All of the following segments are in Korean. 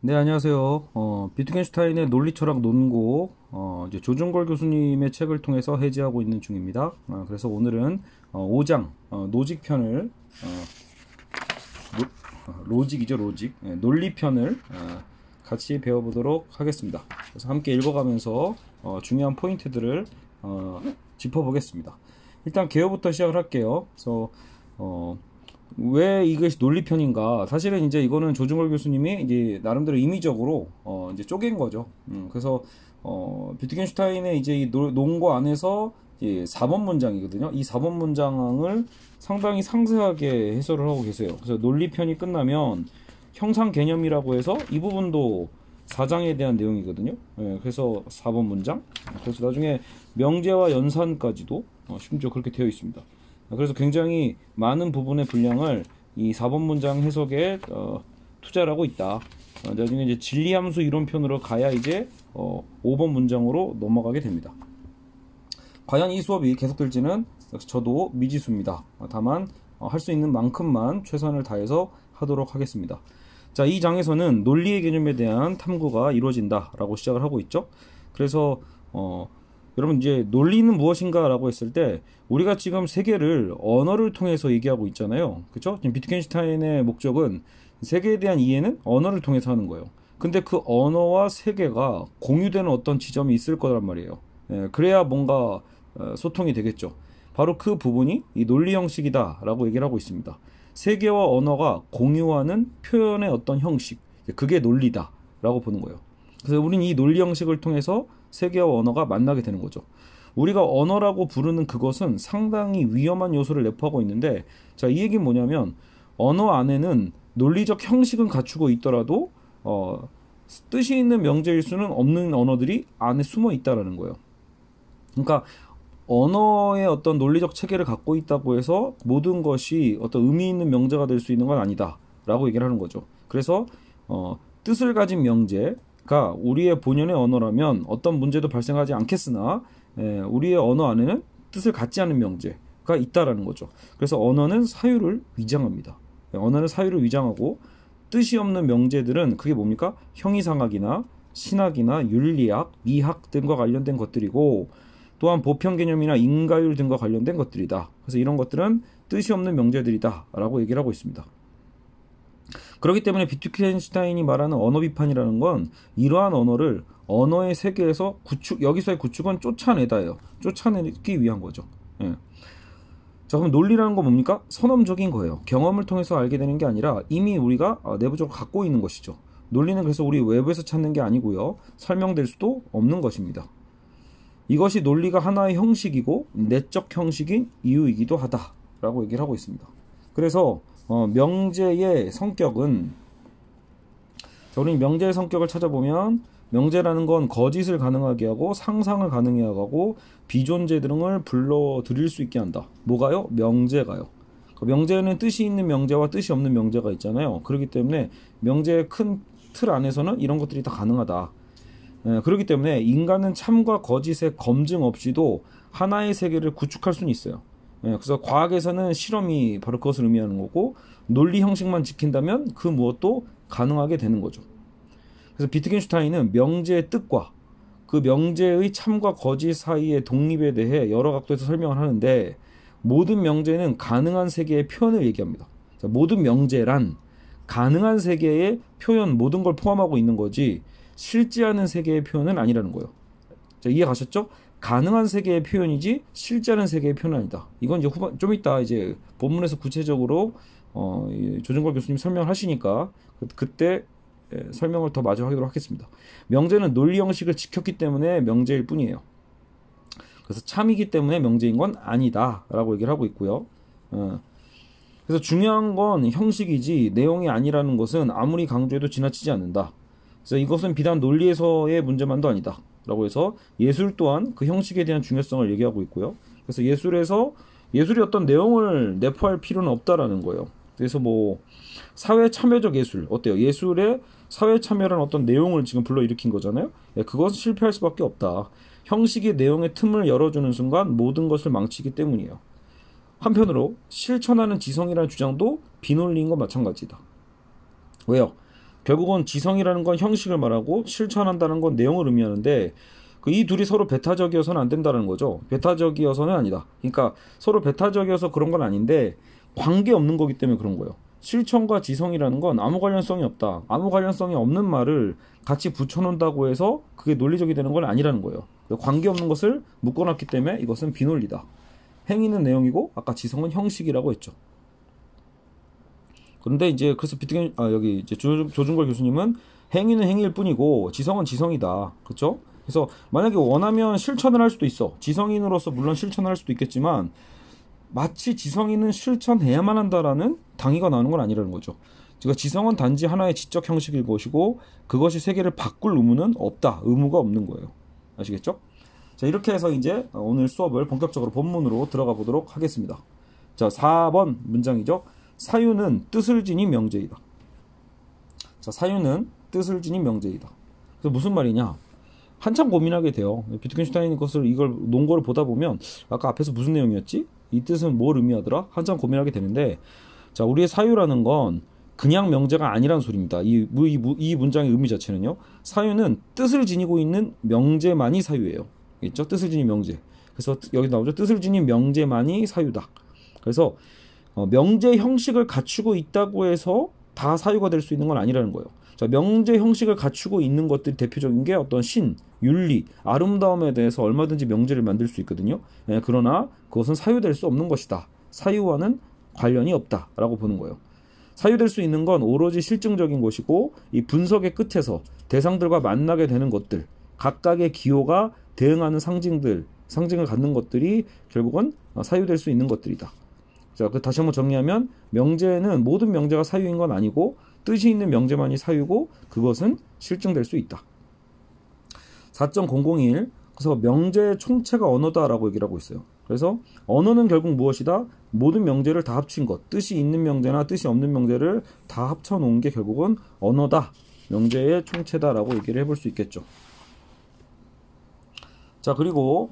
네, 안녕하세요. 비트겐슈타인의 논리철학 논고, 이제 조준걸 교수님의 책을 통해서 해지하고 있는 중입니다. 그래서 오늘은 5장, 노직편을, 로직이죠, 로직. 논리편을 같이 배워보도록 하겠습니다. 그래서 함께 읽어가면서 중요한 포인트들을 짚어보겠습니다. 일단 개요부터 시작을 할게요. 그래서 왜 이것이 논리편인가? 사실은 이제 이거는 조중걸 교수님이 이제 나름대로 임의적으로 이제 쪼갠 거죠. 그래서 비트겐슈타인의 이제 이 논거 안에서 이제 4번 문장이거든요. 이 4번 문장을 상당히 상세하게 해설을 하고 계세요. 그래서 논리편이 끝나면 형상 개념이라고 해서 이 부분도 4장에 대한 내용이거든요. 그래서 4번 문장. 그래서 나중에 명제와 연산까지도 심지어 그렇게 되어 있습니다. 그래서 굉장히 많은 부분의 분량을 이 4번 문장 해석에 투자를 하고 있다. 나중에 이제 진리함수 이론편으로 가야 이제 5번 문장으로 넘어가게 됩니다. 과연 이 수업이 계속될지는 역시 저도 미지수입니다. 다만 할 수 있는 만큼만 최선을 다해서 하도록 하겠습니다. 자, 이 장에서는 논리의 개념에 대한 탐구가 이루어진다라고 시작을 하고 있죠. 그래서 여러분 이제 논리는 무엇인가라고 했을 때 우리가 지금 세계를 언어를 통해서 얘기하고 있잖아요. 그렇죠? 지금 비트겐슈타인의 목적은 세계에 대한 이해는 언어를 통해서 하는 거예요. 근데 그 언어와 세계가 공유되는 어떤 지점이 있을 거란 말이에요. 그래야 뭔가 소통이 되겠죠. 바로 그 부분이 이 논리 형식이다라고 얘기를 하고 있습니다. 세계와 언어가 공유하는 표현의 어떤 형식, 그게 논리다라고 보는 거예요. 그래서 우리는 이 논리 형식을 통해서 세계와 언어가 만나게 되는 거죠. 우리가 언어라고 부르는 그것은 상당히 위험한 요소를 내포하고 있는데, 자, 이 얘기는 뭐냐면 언어 안에는 논리적 형식은 갖추고 있더라도 뜻이 있는 명제일 수는 없는 언어들이 안에 숨어 있다라는 거예요. 그러니까 언어의 어떤 논리적 체계를 갖고 있다고 해서 모든 것이 어떤 의미 있는 명제가 될 수 있는 건 아니다라고 얘기를 하는 거죠. 그래서 뜻을 가진 명제가 우리의 본연의 언어라면 어떤 문제도 발생하지 않겠으나 우리의 언어 안에는 뜻을 갖지 않은 명제가 있다라는 거죠. 그래서 언어는 사유를 위장합니다. 언어는 사유를 위장하고 뜻이 없는 명제들은 그게 뭡니까? 형이상학이나 신학이나 윤리학, 미학 등과 관련된 것들이고, 또한 보편 개념이나 인과율 등과 관련된 것들이다. 그래서 이런 것들은 뜻이 없는 명제들이다 라고 얘기를 하고 있습니다. 그렇기 때문에 비트겐슈타인이 말하는 언어 비판이라는 건 이러한 언어를 언어의 세계에서 여기서의 구축은 쫓아내다예요. 쫓아내기 위한 거죠. 예. 자, 그럼 논리라는 건 뭡니까? 선험적인 거예요. 경험을 통해서 알게 되는 게 아니라 이미 우리가 내부적으로 갖고 있는 것이죠. 논리는 그래서 우리 외부에서 찾는 게 아니고요. 설명될 수도 없는 것입니다. 이것이 논리가 하나의 형식이고 내적 형식인 이유이기도 하다라고 얘기를 하고 있습니다. 그래서 명제의 성격은, 우리 명제의 성격을 찾아보면 명제라는 건 거짓을 가능하게 하고 상상을 가능하게 하고 비존재 등을 불러들일 수 있게 한다. 뭐가요? 명제가요. 명제는 뜻이 있는 명제와 뜻이 없는 명제가 있잖아요. 그렇기 때문에 명제의 큰 틀 안에서는 이런 것들이 다 가능하다. 그렇기 때문에 인간은 참과 거짓의 검증 없이도 하나의 세계를 구축할 수는 있어요. 그래서 과학에서는 실험이 바로 그것을 의미하는 거고, 논리 형식만 지킨다면 그 무엇도 가능하게 되는 거죠. 그래서 비트겐슈타인은 명제의 뜻과 그 명제의 참과 거짓 사이의 독립에 대해 여러 각도에서 설명을 하는데, 모든 명제는 가능한 세계의 표현을 얘기합니다. 모든 명제란 가능한 세계의 표현, 모든 걸 포함하고 있는 거지 실제 하는 세계의 표현은 아니라는 거예요. 자, 이해 가셨죠? 가능한 세계의 표현이지 실제 하는 세계의 표현은 아니다. 이건 이제 좀 이따 이제 본문에서 구체적으로 조준걸 교수님 설명하시니까 그때 설명을 더 마저 하도록 하겠습니다. 명제는 논리 형식을 지켰기 때문에 명제일 뿐이에요. 그래서 참이기 때문에 명제인 건 아니다라고 얘기를 하고 있고요. 그래서 중요한 건 형식이지 내용이 아니라는 것은 아무리 강조해도 지나치지 않는다. 그래서 이것은 비단 논리에서의 문제만도 아니다 라고 해서 예술 또한 그 형식에 대한 중요성을 얘기하고 있고요. 그래서 예술이 어떤 내용을 내포할 필요는 없다라는 거예요. 그래서 뭐 사회 참여적 예술 어때요? 예술의 사회 참여라는 어떤 내용을 지금 불러일으킨 거잖아요. 그것은 실패할 수밖에 없다. 형식이 내용의 틈을 열어주는 순간 모든 것을 망치기 때문이에요. 한편으로 실천하는 지성이라는 주장도 비논리인 것 마찬가지다. 왜요? 결국은 지성이라는 건 형식을 말하고 실천한다는 건 내용을 의미하는데 이 둘이 서로 배타적이어서는 안 된다는 거죠. 배타적이어서는 아니다. 그러니까 서로 배타적이어서 그런 건 아닌데 관계없는 거기 때문에 그런 거예요. 실천과 지성이라는 건 아무 관련성이 없다. 아무 관련성이 없는 말을 같이 붙여놓는다고 해서 그게 논리적이 되는 건 아니라는 거예요. 관계없는 것을 묶어놨기 때문에 이것은 비논리다. 행위는 내용이고 아까 지성은 형식이라고 했죠. 그런데 이제 그래서 여기 이제 조준걸 교수님은 행위는 행위일 뿐이고 지성은 지성이다. 그렇죠? 그래서 만약에 원하면 실천을 할 수도 있어. 지성인으로서 물론 실천을 할 수도 있겠지만 마치 지성인은 실천해야만 한다라는 당위가 나오는 건 아니라는 거죠. 그러니까 지성은 단지 하나의 지적 형식일 것이고 그것이 세계를 바꿀 의무는 없다. 의무가 없는 거예요. 아시겠죠? 자, 이렇게 해서 이제 오늘 수업을 본격적으로 본문으로 들어가 보도록 하겠습니다. 자, 4번 문장이죠. 사유는 뜻을 지닌 명제이다. 자, 사유는 뜻을 지닌 명제이다. 그래서 무슨 말이냐? 한참 고민하게 돼요. 비트겐슈타인이 이걸 논거를 보다 보면 아까 앞에서 무슨 내용이었지? 이 뜻은 뭘 의미하더라? 한참 고민하게 되는데, 자, 우리의 사유라는 건 그냥 명제가 아니라는 소리입니다. 이 문장의 의미 자체는요. 사유는 뜻을 지니고 있는 명제만이 사유예요. 있죠? 뜻을 지닌 명제. 그래서 여기 나오죠. 뜻을 지닌 명제만이 사유다. 그래서 명제 형식을 갖추고 있다고 해서 다 사유가 될 수 있는 건 아니라는 거예요. 자, 명제 형식을 갖추고 있는 것들이 대표적인 게 어떤 신, 윤리, 아름다움에 대해서 얼마든지 명제를 만들 수 있거든요. 그러나 그것은 사유될 수 없는 것이다. 사유와는 관련이 없다라고 보는 거예요. 사유될 수 있는 건 오로지 실증적인 것이고 이 분석의 끝에서 대상들과 만나게 되는 것들, 각각의 기호가 대응하는 상징을 갖는 것들이 결국은 사유될 수 있는 것들이다. 자, 다시 한번 정리하면 명제는 모든 명제가 사유인 건 아니고 뜻이 있는 명제만이 사유고 그것은 실증될 수 있다. 4.001 그래서 명제의 총체가 언어다라고 얘기를 하고 있어요. 그래서 언어는 결국 무엇이다? 모든 명제를 다 합친 것. 뜻이 있는 명제나 뜻이 없는 명제를 다 합쳐놓은 게 결국은 언어다. 명제의 총체다라고 얘기를 해볼 수 있겠죠. 자, 그리고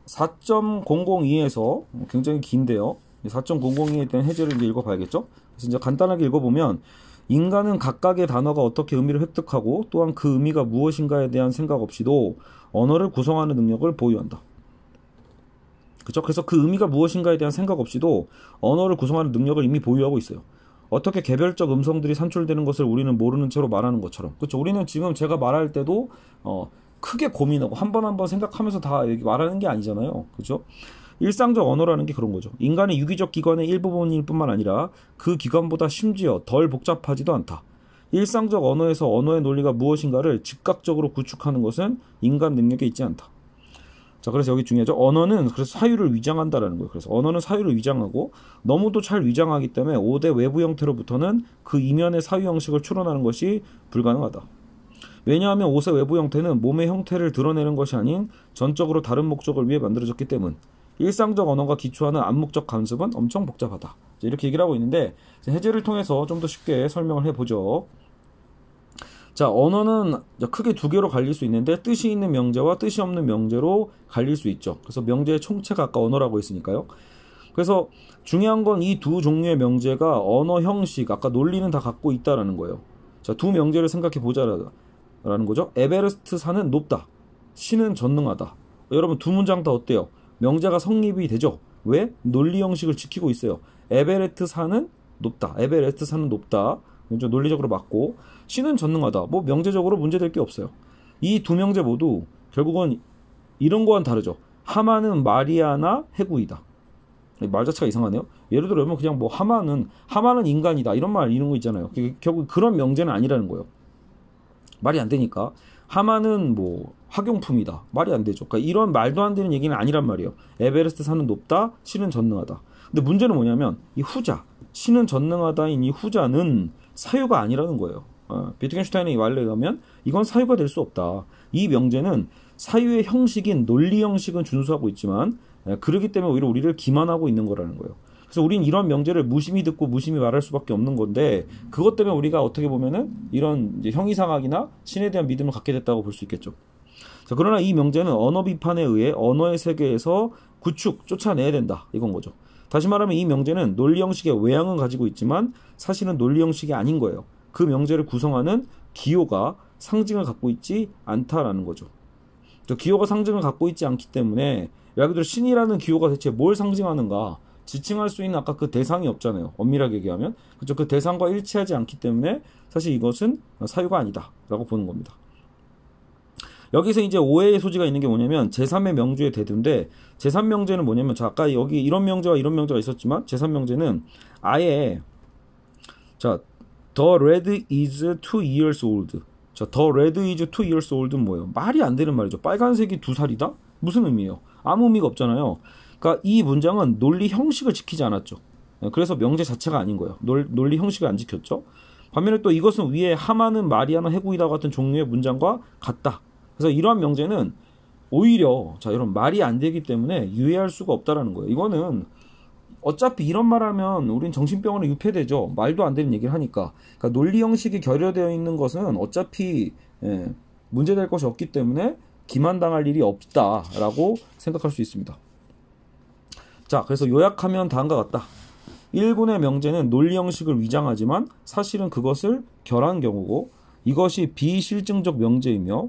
4.002에서 굉장히 긴데요. 4.002에 대한 해제를 이제 읽어봐야겠죠. 그래서 이제 간단하게 읽어보면 인간은 각각의 단어가 어떻게 의미를 획득하고 또한 그 의미가 무엇인가에 대한 생각 없이도 언어를 구성하는 능력을 보유한다. 그렇죠? 그래서 그 의미가 무엇인가에 대한 생각 없이도 언어를 구성하는 능력을 이미 보유하고 있어요. 어떻게 개별적 음성들이 산출되는 것을 우리는 모르는 채로 말하는 것처럼. 그렇죠? 우리는 지금 제가 말할 때도 크게 고민하고 한 번 한 번 생각하면서 다 말하는 게 아니잖아요. 그렇죠? 일상적 언어라는 게 그런 거죠. 인간의 유기적 기관의 일부분일 뿐만 아니라 그 기관보다 심지어 덜 복잡하지도 않다. 일상적 언어에서 언어의 논리가 무엇인가를 즉각적으로 구축하는 것은 인간 능력에 있지 않다. 자, 그래서 여기 중요하죠. 언어는 그래서 사유를 위장한다라는 거예요. 그래서 언어는 사유를 위장하고 너무도 잘 위장하기 때문에 5대 외부 형태로부터는 그 이면의 사유 형식을 추론하는 것이 불가능하다. 왜냐하면 5세 외부 형태는 몸의 형태를 드러내는 것이 아닌 전적으로 다른 목적을 위해 만들어졌기 때문. 일상적 언어가 기초하는 암묵적 관습은 엄청 복잡하다. 이렇게 얘기를 하고 있는데 해제를 통해서 좀 더 쉽게 설명을 해보죠. 자, 언어는 크게 두 개로 갈릴 수 있는데 뜻이 있는 명제와 뜻이 없는 명제로 갈릴 수 있죠. 그래서 명제의 총체가 아까 언어라고 했으니까요. 그래서 중요한 건 이 두 종류의 명제가 언어 형식, 아까 논리는 다 갖고 있다라는 거예요. 자, 두 명제를 생각해 보자라는 거죠. 에베레스트 산은 높다. 신은 전능하다. 여러분 두 문장 다 어때요? 명제가 성립이 되죠. 왜? 논리 형식을 지키고 있어요. 에베레스트 산은 높다. 에베레스트 산은 높다. 논리적으로 맞고 신은 전능하다. 뭐 명제적으로 문제될 게 없어요. 이 두 명제 모두 결국은 이런 거와는 다르죠. 하마는 마리아나 해구이다. 말 자체가 이상하네요. 예를 들면 그냥 뭐 하마는 인간이다. 이런 거 있잖아요. 결국 그런 명제는 아니라는 거예요. 말이 안 되니까. 하마는 뭐 학용품이다. 말이 안 되죠. 그러니까 이런 말도 안 되는 얘기는 아니란 말이에요. 에베레스트 산은 높다. 신은 전능하다. 근데 문제는 뭐냐면 이 후자, 신은 전능하다인 이 후자는 사유가 아니라는 거예요. 비트겐슈타인의 말에 의하면 이건 사유가 될 수 없다. 이 명제는 사유의 형식인 논리 형식은 준수하고 있지만 그러기 때문에 오히려 우리를 기만하고 있는 거라는 거예요. 그래서 우린 이런 명제를 무심히 듣고 무심히 말할 수밖에 없는 건데 그것 때문에 우리가 어떻게 보면은 이런 이제 형이상학이나 신에 대한 믿음을 갖게 됐다고 볼 수 있겠죠. 자, 그러나 이 명제는 언어 비판에 의해 언어의 세계에서 쫓아내야 된다. 이건 거죠. 다시 말하면 이 명제는 논리 형식의 외양은 가지고 있지만 사실은 논리 형식이 아닌 거예요. 그 명제를 구성하는 기호가 상징을 갖고 있지 않다라는 거죠. 기호가 상징을 갖고 있지 않기 때문에 말 그대로 신이라는 기호가 대체 뭘 상징하는가 지칭할 수 있는 아까 그 대상이 없잖아요. 엄밀하게 얘기하면 그렇죠. 그 대상과 일치하지 않기 때문에 사실 이것은 사유가 아니다 라고 보는 겁니다. 여기서 이제 오해의 소지가 있는 게 뭐냐면 제3의 명주의 대두인데 제3명제는 뭐냐면 자 아까 여기 이런 명제와 이런 명제가 있었지만 제3명제는 아예 자 The red is 2 years old. 자, The red is 2 years old는 뭐예요? 말이 안 되는 말이죠. 빨간색이 2살이다? 무슨 의미예요? 아무 의미가 없잖아요. 그러니까 이 문장은 논리 형식을 지키지 않았죠. 그래서 명제 자체가 아닌 거예요. 논리 형식을 안 지켰죠. 반면에 또 이것은 위에 하마는 마리아는 해구이다 같은 종류의 문장과 같다. 그래서 이러한 명제는 오히려 자 이런 말이 안 되기 때문에 유예할 수가 없다라는 거예요. 이거는 어차피 이런 말하면 우린 정신병원에 유폐되죠. 말도 안 되는 얘기를 하니까. 그러니까 논리 형식이 결여되어 있는 것은 어차피 문제될 것이 없기 때문에 기만당할 일이 없다라고 생각할 수 있습니다. 자, 그래서 요약하면 다음과 같다. 1군의 명제는 논리 형식을 위장하지만 사실은 그것을 결한 경우고 이것이 비실증적 명제이며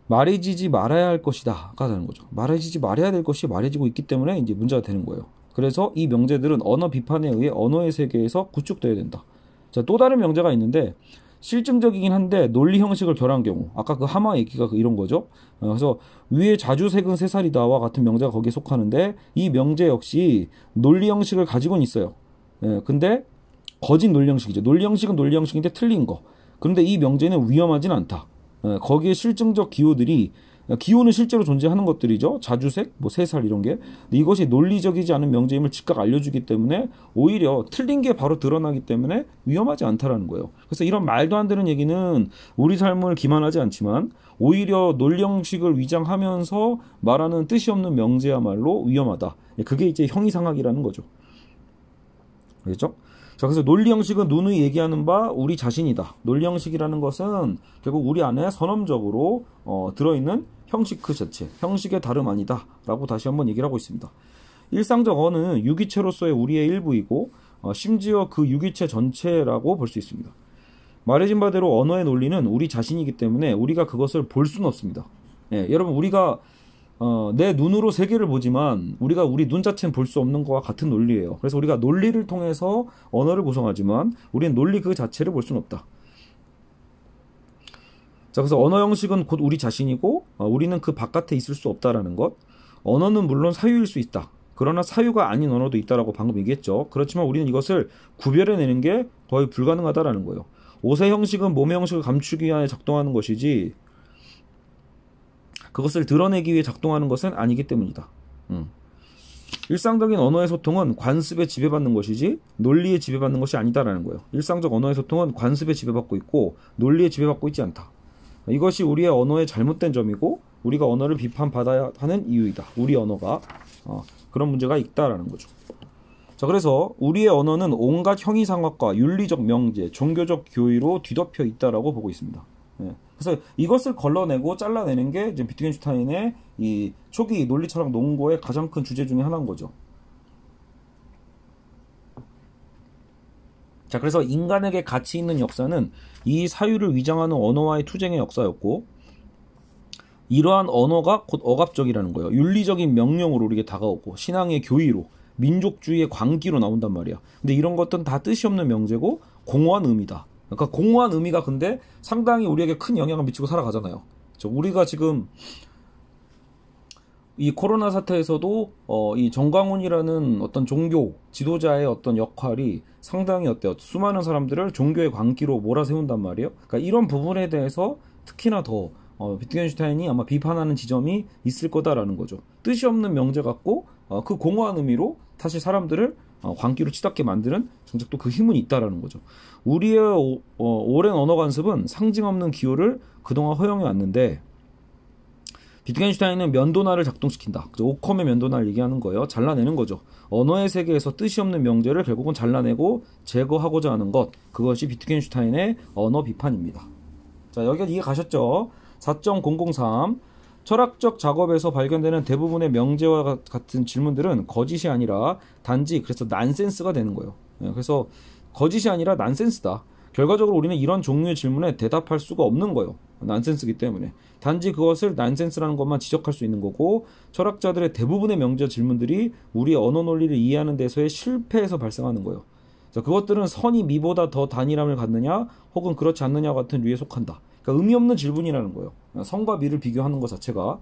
말해지지 말아야 할 것이다 가 되는 거죠. 말해지지 말아야 될 것이 말해지고 있기 때문에 이제 문제가 되는 거예요. 그래서 이 명제들은 언어 비판에 의해 언어의 세계에서 구축되어야 된다. 자, 또 다른 명제가 있는데 실증적이긴 한데 논리 형식을 결한 경우 아까 그 하마 얘기가 이런 거죠. 그래서 위에 자주색은 3살이다와 같은 명제가 거기에 속하는데 이 명제 역시 논리 형식을 가지고는 있어요. 근데 거짓 논리 형식이죠. 논리 형식은 논리 형식인데 틀린 거. 그런데 이 명제는 위험하진 않다. 거기에 실증적 기호들이 기호는 실제로 존재하는 것들이죠. 자주색, 뭐 3살 이런 게. 근데 이것이 논리적이지 않은 명제임을 즉각 알려주기 때문에 오히려 틀린 게 바로 드러나기 때문에 위험하지 않다라는 거예요. 그래서 이런 말도 안 되는 얘기는 우리 삶을 기만하지 않지만 오히려 논리 형식을 위장하면서 말하는 뜻이 없는 명제야말로 위험하다. 그게 이제 형이상학이라는 거죠. 알겠죠? 자, 그래서 논리 형식은 누누이 얘기하는 바 우리 자신이다. 논리 형식이라는 것은 결국 우리 안에 선언적으로 들어있는 형식 그 자체, 형식의 다름 아니다 라고 다시 한번 얘기를 하고 있습니다. 일상적 언어는 유기체로서의 우리의 일부이고 심지어 그 유기체 전체라고 볼 수 있습니다. 말해진 바대로 언어의 논리는 우리 자신이기 때문에 우리가 그것을 볼 수는 없습니다. 여러분 우리가 내 눈으로 세계를 보지만 우리가 우리 눈 자체는 볼 수 없는 것과 같은 논리예요. 그래서 우리가 논리를 통해서 언어를 구성하지만 우리는 논리 그 자체를 볼 수는 없다. 자, 그래서 언어 형식은 곧 우리 자신이고 우리는 그 바깥에 있을 수 없다라는 것. 언어는 물론 사유일 수 있다. 그러나 사유가 아닌 언어도 있다라고 방금 얘기했죠. 그렇지만 우리는 이것을 구별해내는 게 거의 불가능하다라는 거예요. 오세 형식은 몸의 형식을 감추기 위해 작동하는 것이지 그것을 드러내기 위해 작동하는 것은 아니기 때문이다. 일상적인 언어의 소통은 관습에 지배받는 것이지 논리에 지배받는 것이 아니다라는 거예요. 일상적 언어의 소통은 관습에 지배받고 있고 논리에 지배받고 있지 않다. 이것이 우리의 언어의 잘못된 점이고 우리가 언어를 비판받아야 하는 이유이다. 우리 언어가 그런 문제가 있다라는 거죠. 자, 그래서 우리의 언어는 온갖 형이상학과 윤리적 명제, 종교적 교의로 뒤덮여 있다라고 보고 있습니다. 그래서 이것을 걸러내고 잘라내는 게 이제 비트겐슈타인의 이 초기 논리 철학 논거의 가장 큰 주제 중에 하나인 거죠. 자, 그래서 인간에게 가치 있는 역사는 이 사유를 위장하는 언어와의 투쟁의 역사였고 이러한 언어가 곧 억압적이라는 거예요. 윤리적인 명령으로 우리에게 다가오고 신앙의 교의로 민족주의의 광기로 나온단 말이야. 근데 이런 것들은 다 뜻이 없는 명제고 공허한 의미다. 그러니까 공허한 의미가 근데 상당히 우리에게 큰 영향을 미치고 살아가잖아요. 우리가 지금 이 코로나 사태에서도 이 정광훈이라는 어떤 종교 지도자의 어떤 역할이 상당히 어때요? 수많은 사람들을 종교의 광기로 몰아세운단 말이에요. 그러니까 이런 부분에 대해서 특히나 더 비트겐슈타인이 아마 비판하는 지점이 있을 거다라는 거죠. 뜻이 없는 명제 같고 그 공허한 의미로 다시 사람들을 광기로 치닫게 만드는 정작 또 그 힘은 있다라는 거죠. 우리의 오랜 언어 관습은 상징 없는 기호를 그동안 허용해 왔는데 비트겐슈타인은 면도날을 작동시킨다. 오컴의 면도날 얘기하는 거예요. 잘라내는 거죠. 언어의 세계에서 뜻이 없는 명제를 결국은 잘라내고 제거하고자 하는 것. 그것이 비트겐슈타인의 언어 비판입니다. 자, 여기까지 이해 가셨죠? 4.003 철학적 작업에서 발견되는 대부분의 명제와 같은 질문들은 거짓이 아니라 단지 그래서 난센스가 되는 거예요. 그래서 거짓이 아니라 난센스다. 결과적으로 우리는 이런 종류의 질문에 대답할 수가 없는 거예요. 난센스기 때문에. 단지 그것을 난센스라는 것만 지적할 수 있는 거고, 철학자들의 대부분의 명제 질문들이 우리의 언어 논리를 이해하는 데서의 실패에서 발생하는 거예요. 자, 그것들은 선이 미보다 더 단일함을 갖느냐 혹은 그렇지 않느냐 같은 류에 속한다. 그러니까 의미 없는 질문이라는 거예요. 선과 미를 비교하는 것 자체가.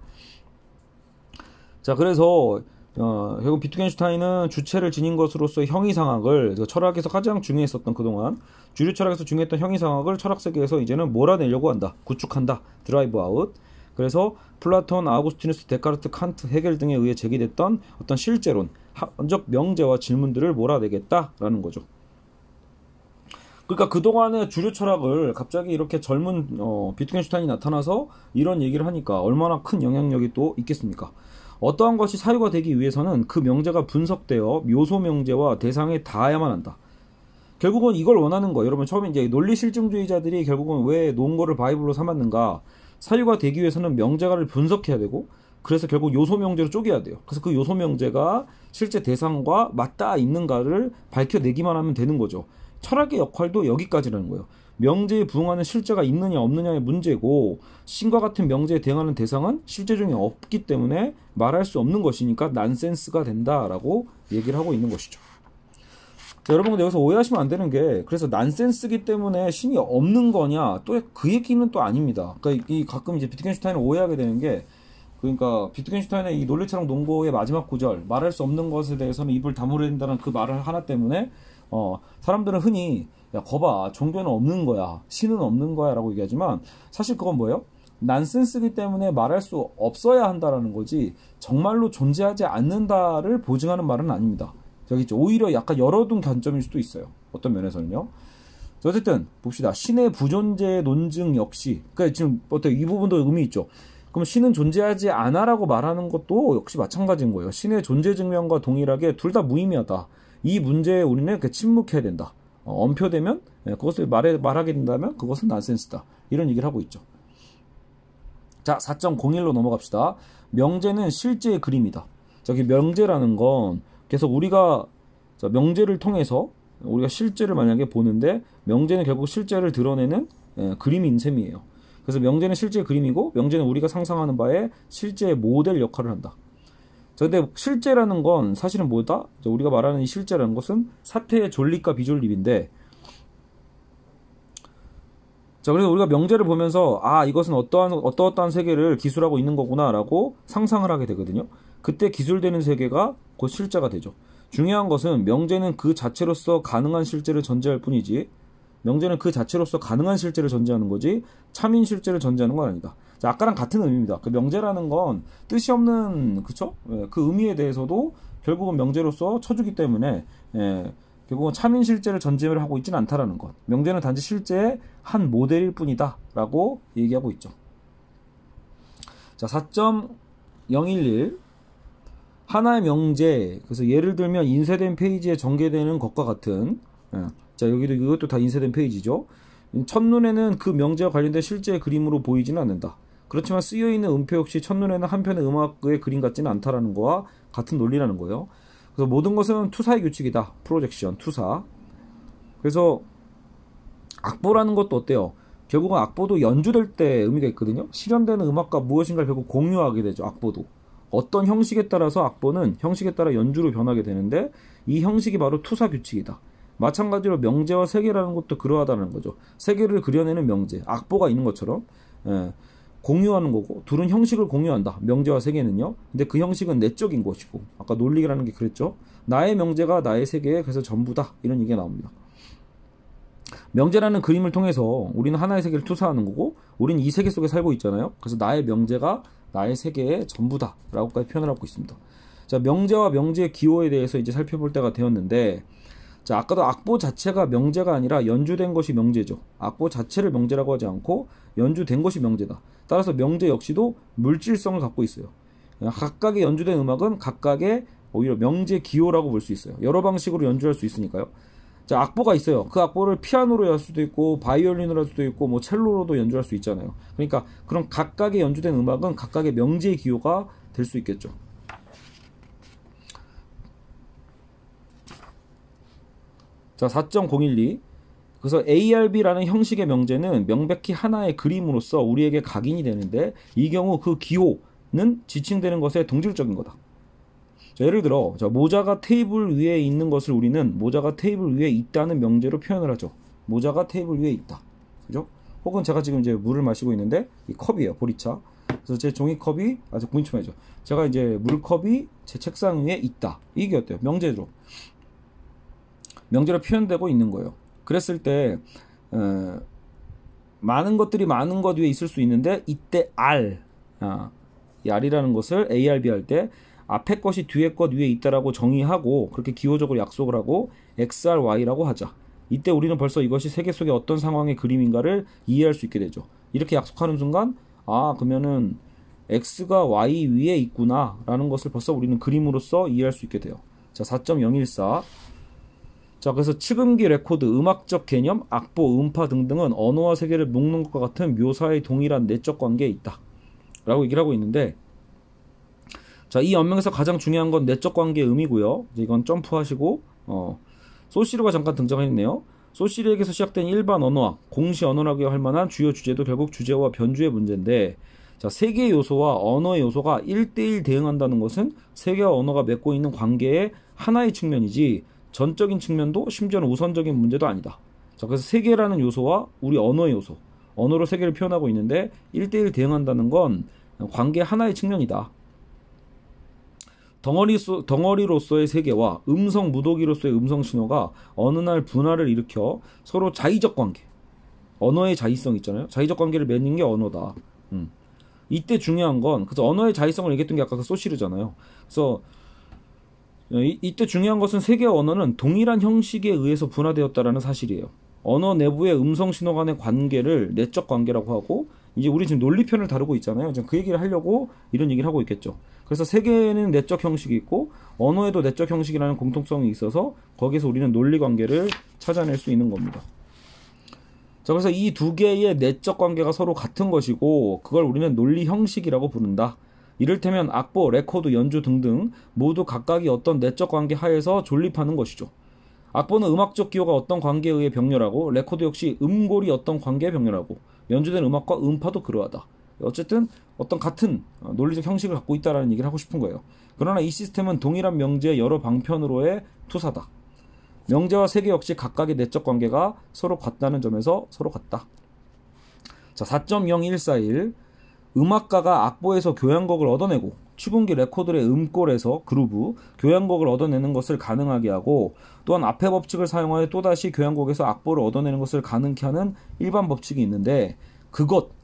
자, 그래서 결국 비트겐슈타인은 주체를 지닌 것으로서 형이상학을, 철학에서 가장 중요했었던 그동안 주류 철학에서 중요했던 형이상학을 철학 세계에서 이제는 몰아내려고 한다. 구축한다. 드라이브 아웃. 그래서 플라톤, 아우구스티누스, 데카르트, 칸트, 헤겔 등에 의해 제기됐던 어떤 실제론, 학적 명제와 질문들을 몰아내겠다라는 거죠. 그러니까 그동안의 주류 철학을 갑자기 이렇게 젊은 비트겐슈타인이 나타나서 이런 얘기를 하니까 얼마나 큰 영향력이 또 있겠습니까? 어떠한 것이 사유가 되기 위해서는 그 명제가 분석되어 묘소 명제와 대상에 닿아야만 한다. 결국은 이걸 원하는 거예요. 여러분 처음에 이제 논리 실증주의자들이 결국은 왜 논거를 바이블로 삼았는가? 사유가 되기 위해서는 명제가를 분석해야 되고, 그래서 결국 요소 명제로 쪼개야 돼요. 그래서 그 요소 명제가 실제 대상과 맞닿아 있는가를 밝혀내기만 하면 되는 거죠. 철학의 역할도 여기까지라는 거예요. 명제에 부응하는 실제가 있느냐 없느냐의 문제고, 신과 같은 명제에 대응하는 대상은 실제 중에 없기 때문에 말할 수 없는 것이니까 난센스가 된다라고 얘기를 하고 있는 것이죠. 자, 여러분 근데 여기서 오해하시면 안 되는 게, 그래서 난센스기 때문에 신이 없는 거냐, 또 그 얘기는 또 아닙니다. 그러니까 이 가끔 이제 비트겐슈타인을 오해하게 되는 게, 그러니까 비트겐슈타인의 이 논리철학 논고의 마지막 구절, 말할 수 없는 것에 대해서는 입을 다물어야 된다는 그 말을 하나 때문에 사람들은 흔히 야 거봐 종교는 없는 거야, 신은 없는 거야 라고 얘기하지만, 사실 그건 뭐예요? 난센스기 때문에 말할 수 없어야 한다라는 거지 정말로 존재하지 않는다를 보증하는 말은 아닙니다. 저기 오히려 약간 열어둔 관점일 수도 있어요. 어떤 면에서는요. 어쨌든 봅시다. 신의 부존재 논증 역시, 그러니까 지금 어때 이 부분도 의미 있죠. 그럼 신은 존재하지 않아라고 말하는 것도 역시 마찬가지인 거예요. 신의 존재 증명과 동일하게 둘 다 무의미하다. 이 문제에 우리는 침묵해야 된다. 엄표되면 그것을 말하게 된다면 그것은 난센스다. 이런 얘기를 하고 있죠. 자, 4.01로 넘어갑시다. 명제는 실제의 그림이다. 저기 명제라는 건 계속 우리가 명제를 통해서 우리가 실제를 만약에 보는데, 명제는 결국 실제를 드러내는 그림인 셈이에요. 그래서 명제는 실제의 그림이고, 명제는 우리가 상상하는 바에 실제의 모델 역할을 한다. 자, 근데 실제라는 건 사실은 뭐다? 우리가 말하는 이 실제라는 것은 사태의 존립과 비존립인데, 자, 그래서 우리가 명제를 보면서 이것은 어떠한 세계를 기술하고 있는 거구나 라고 상상을 하게 되거든요. 그때 기술되는 세계가 곧 실제가 되죠. 중요한 것은 명제는 그 자체로서 가능한 실제를 전제할 뿐이지, 명제는 그 자체로서 가능한 실제를 전제하는 거지 참인 실제를 전제하는 건 아니다. 자, 아까랑 같은 의미입니다. 그 명제라는 건 뜻이 없는, 그쵸? 그 의미에 대해서도 결국은 명제로서 쳐주기 때문에 결국은 참인 실제를 전제를 하고 있지는 않다라는 것. 명제는 단지 실제의 한 모델일 뿐이다 라고 얘기하고 있죠. 자, 4.011 하나의 명제, 그래서 예를 들면 인쇄된 페이지에 전개되는 것과 같은, 자, 여기도 이것도 다 인쇄된 페이지죠. 첫눈에는 그 명제와 관련된 실제의 그림으로 보이지는 않는다. 그렇지만 쓰여있는 음표 역시 첫눈에는 한편의 음악의 그림 같지는 않다라는 거와 같은 논리라는 거예요. 그래서 모든 것은 투사의 규칙이다. 프로젝션, 투사. 그래서 악보라는 것도 어때요? 결국은 악보도 연주될 때 의미가 있거든요. 실현되는 음악과 무엇인가를 결국 공유하게 되죠. 악보도. 어떤 형식에 따라서 악보는 형식에 따라 연주로 변하게 되는데, 이 형식이 바로 투사 규칙이다. 마찬가지로 명제와 세계라는 것도 그러하다는 거죠. 세계를 그려내는 명제, 악보가 있는 것처럼 공유하는 거고, 둘은 형식을 공유한다. 명제와 세계는요. 근데 그 형식은 내적인 것이고, 아까 논리라는 게 그랬죠. 나의 명제가 나의 세계에 그래서 전부다. 이런 얘기가 나옵니다. 명제라는 그림을 통해서 우리는 하나의 세계를 투사하는 거고, 우리는 이 세계 속에 살고 있잖아요. 그래서 나의 명제가 나의 세계의 전부다 라고까지 표현을 하고 있습니다. 자, 명제와 명제의 기호에 대해서 이제 살펴볼 때가 되었는데, 자, 아까도 악보 자체가 명제가 아니라 연주된 것이 명제죠. 악보 자체를 명제라고 하지 않고 연주된 것이 명제다. 따라서 명제 역시도 물질성을 갖고 있어요. 각각의 연주된 음악은 각각의 오히려 명제 기호라고 볼 수 있어요. 여러 방식으로 연주할 수 있으니까요. 자, 악보가 있어요. 그 악보를 피아노로 할 수도 있고 바이올린으로 할 수도 있고 뭐 첼로로도 연주할 수 있잖아요. 그러니까 그런 각각의 연주된 음악은 각각의 명제의 기호가 될 수 있겠죠. 자, 4.012. 그래서 ARB라는 형식의 명제는 명백히 하나의 그림으로서 우리에게 각인이 되는데 이 경우 그 기호는 지칭되는 것에 동질적인 거다. 자, 예를 들어 모자가 테이블 위에 있는 것을 우리는 모자가 테이블 위에 있다는 명제로 표현을 하죠. 모자가 테이블 위에 있다. 그죠? 혹은 제가 지금 이제 물을 마시고 있는데 이 컵이에요. 보리차. 그래서 제 종이컵이 아주 공인초면이죠. 제가 이제 물컵이 제 책상 위에 있다. 이게 어때요? 명제로 표현되고 있는 거예요. 그랬을 때 많은 것들이 많은 것 위에 있을 수 있는데 이때 이 R이라는 것을 ARB 할 때 앞에 것이 뒤에 것 위에 있다라고 정의하고 그렇게 기호적으로 약속을 하고 XRY라고 하자. 이때 우리는 벌써 이것이 세계 속의 어떤 상황의 그림인가를 이해할 수 있게 되죠. 이렇게 약속하는 순간 그러면은 X가 Y 위에 있구나 라는 것을 벌써 우리는 그림으로써 이해할 수 있게 돼요. 자, 4.014. 자, 그래서 측음기 레코드, 음악적 개념, 악보, 음파 등등은 언어와 세계를 묶는 것과 같은 묘사의 동일한 내적 관계에 있다 라고 얘기를 하고 있는데, 자, 이 연명에서 가장 중요한 건 내적 관계의 의미고요. 이건 점프하시고 소시르가 잠깐 등장했네요. 소시르에게서 시작된 일반 언어학, 공시 언어라고 할 만한 주요 주제도 결국 주제와 변주의 문제인데, 자, 세계의 요소와 언어의 요소가 1대1 대응한다는 것은 세계와 언어가 맺고 있는 관계의 하나의 측면이지 전적인 측면도 심지어는 우선적인 문제도 아니다. 자, 그래서 세계라는 요소와 우리 언어의 요소, 언어로 세계를 표현하고 있는데 1대1 대응한다는 건 관계 하나의 측면이다. 덩어리로서의 세계와 음성 무더기로서의 음성 신호가 어느 날 분할을 일으켜 서로 자의적 관계, 언어의 자의성 있잖아요. 자의적 관계를 맺는 게 언어다. 이때 중요한 건, 그래서 언어의 자의성을 얘기했던 게 아까 그 소시르잖아요. 그래서 이때 중요한 것은 세계와 언어는 동일한 형식에 의해서 분화되었다라는 사실이에요. 언어 내부의 음성 신호 간의 관계를 내적 관계라고 하고, 이제 우리 지금 논리편을 다루고 있잖아요. 지금 그 얘기를 하려고 이런 얘기를 하고 있겠죠. 그래서 세계에는 내적 형식이 있고 언어에도 내적 형식이라는 공통성이 있어서 거기서 우리는 논리 관계를 찾아낼 수 있는 겁니다. 자, 그래서 이 두 개의 내적 관계가 서로 같은 것이고 그걸 우리는 논리 형식이라고 부른다. 이를테면 악보, 레코드, 연주 등등 모두 각각이 어떤 내적 관계 하에서 존립하는 것이죠. 악보는 음악적 기호가 어떤 관계에 의해 병렬하고, 레코드 역시 음골이 어떤 관계에 병렬하고, 연주된 음악과 음파도 그러하다. 어쨌든 어떤 같은 논리적 형식을 갖고 있다는 얘기를 하고 싶은 거예요. 그러나 이 시스템은 동일한 명제의 여러 방편으로의 투사다. 명제와 세계 역시 각각의 내적 관계가 서로 같다는 점에서 서로 같다. 자, 4.0141. 음악가가 악보에서 교향곡을 얻어내고 축음기 레코드의 음골에서 그루브, 교향곡을 얻어내는 것을 가능하게 하고, 또한 앞의 법칙을 사용하여 또다시 교향곡에서 악보를 얻어내는 것을 가능케 하는 일반 법칙이 있는데,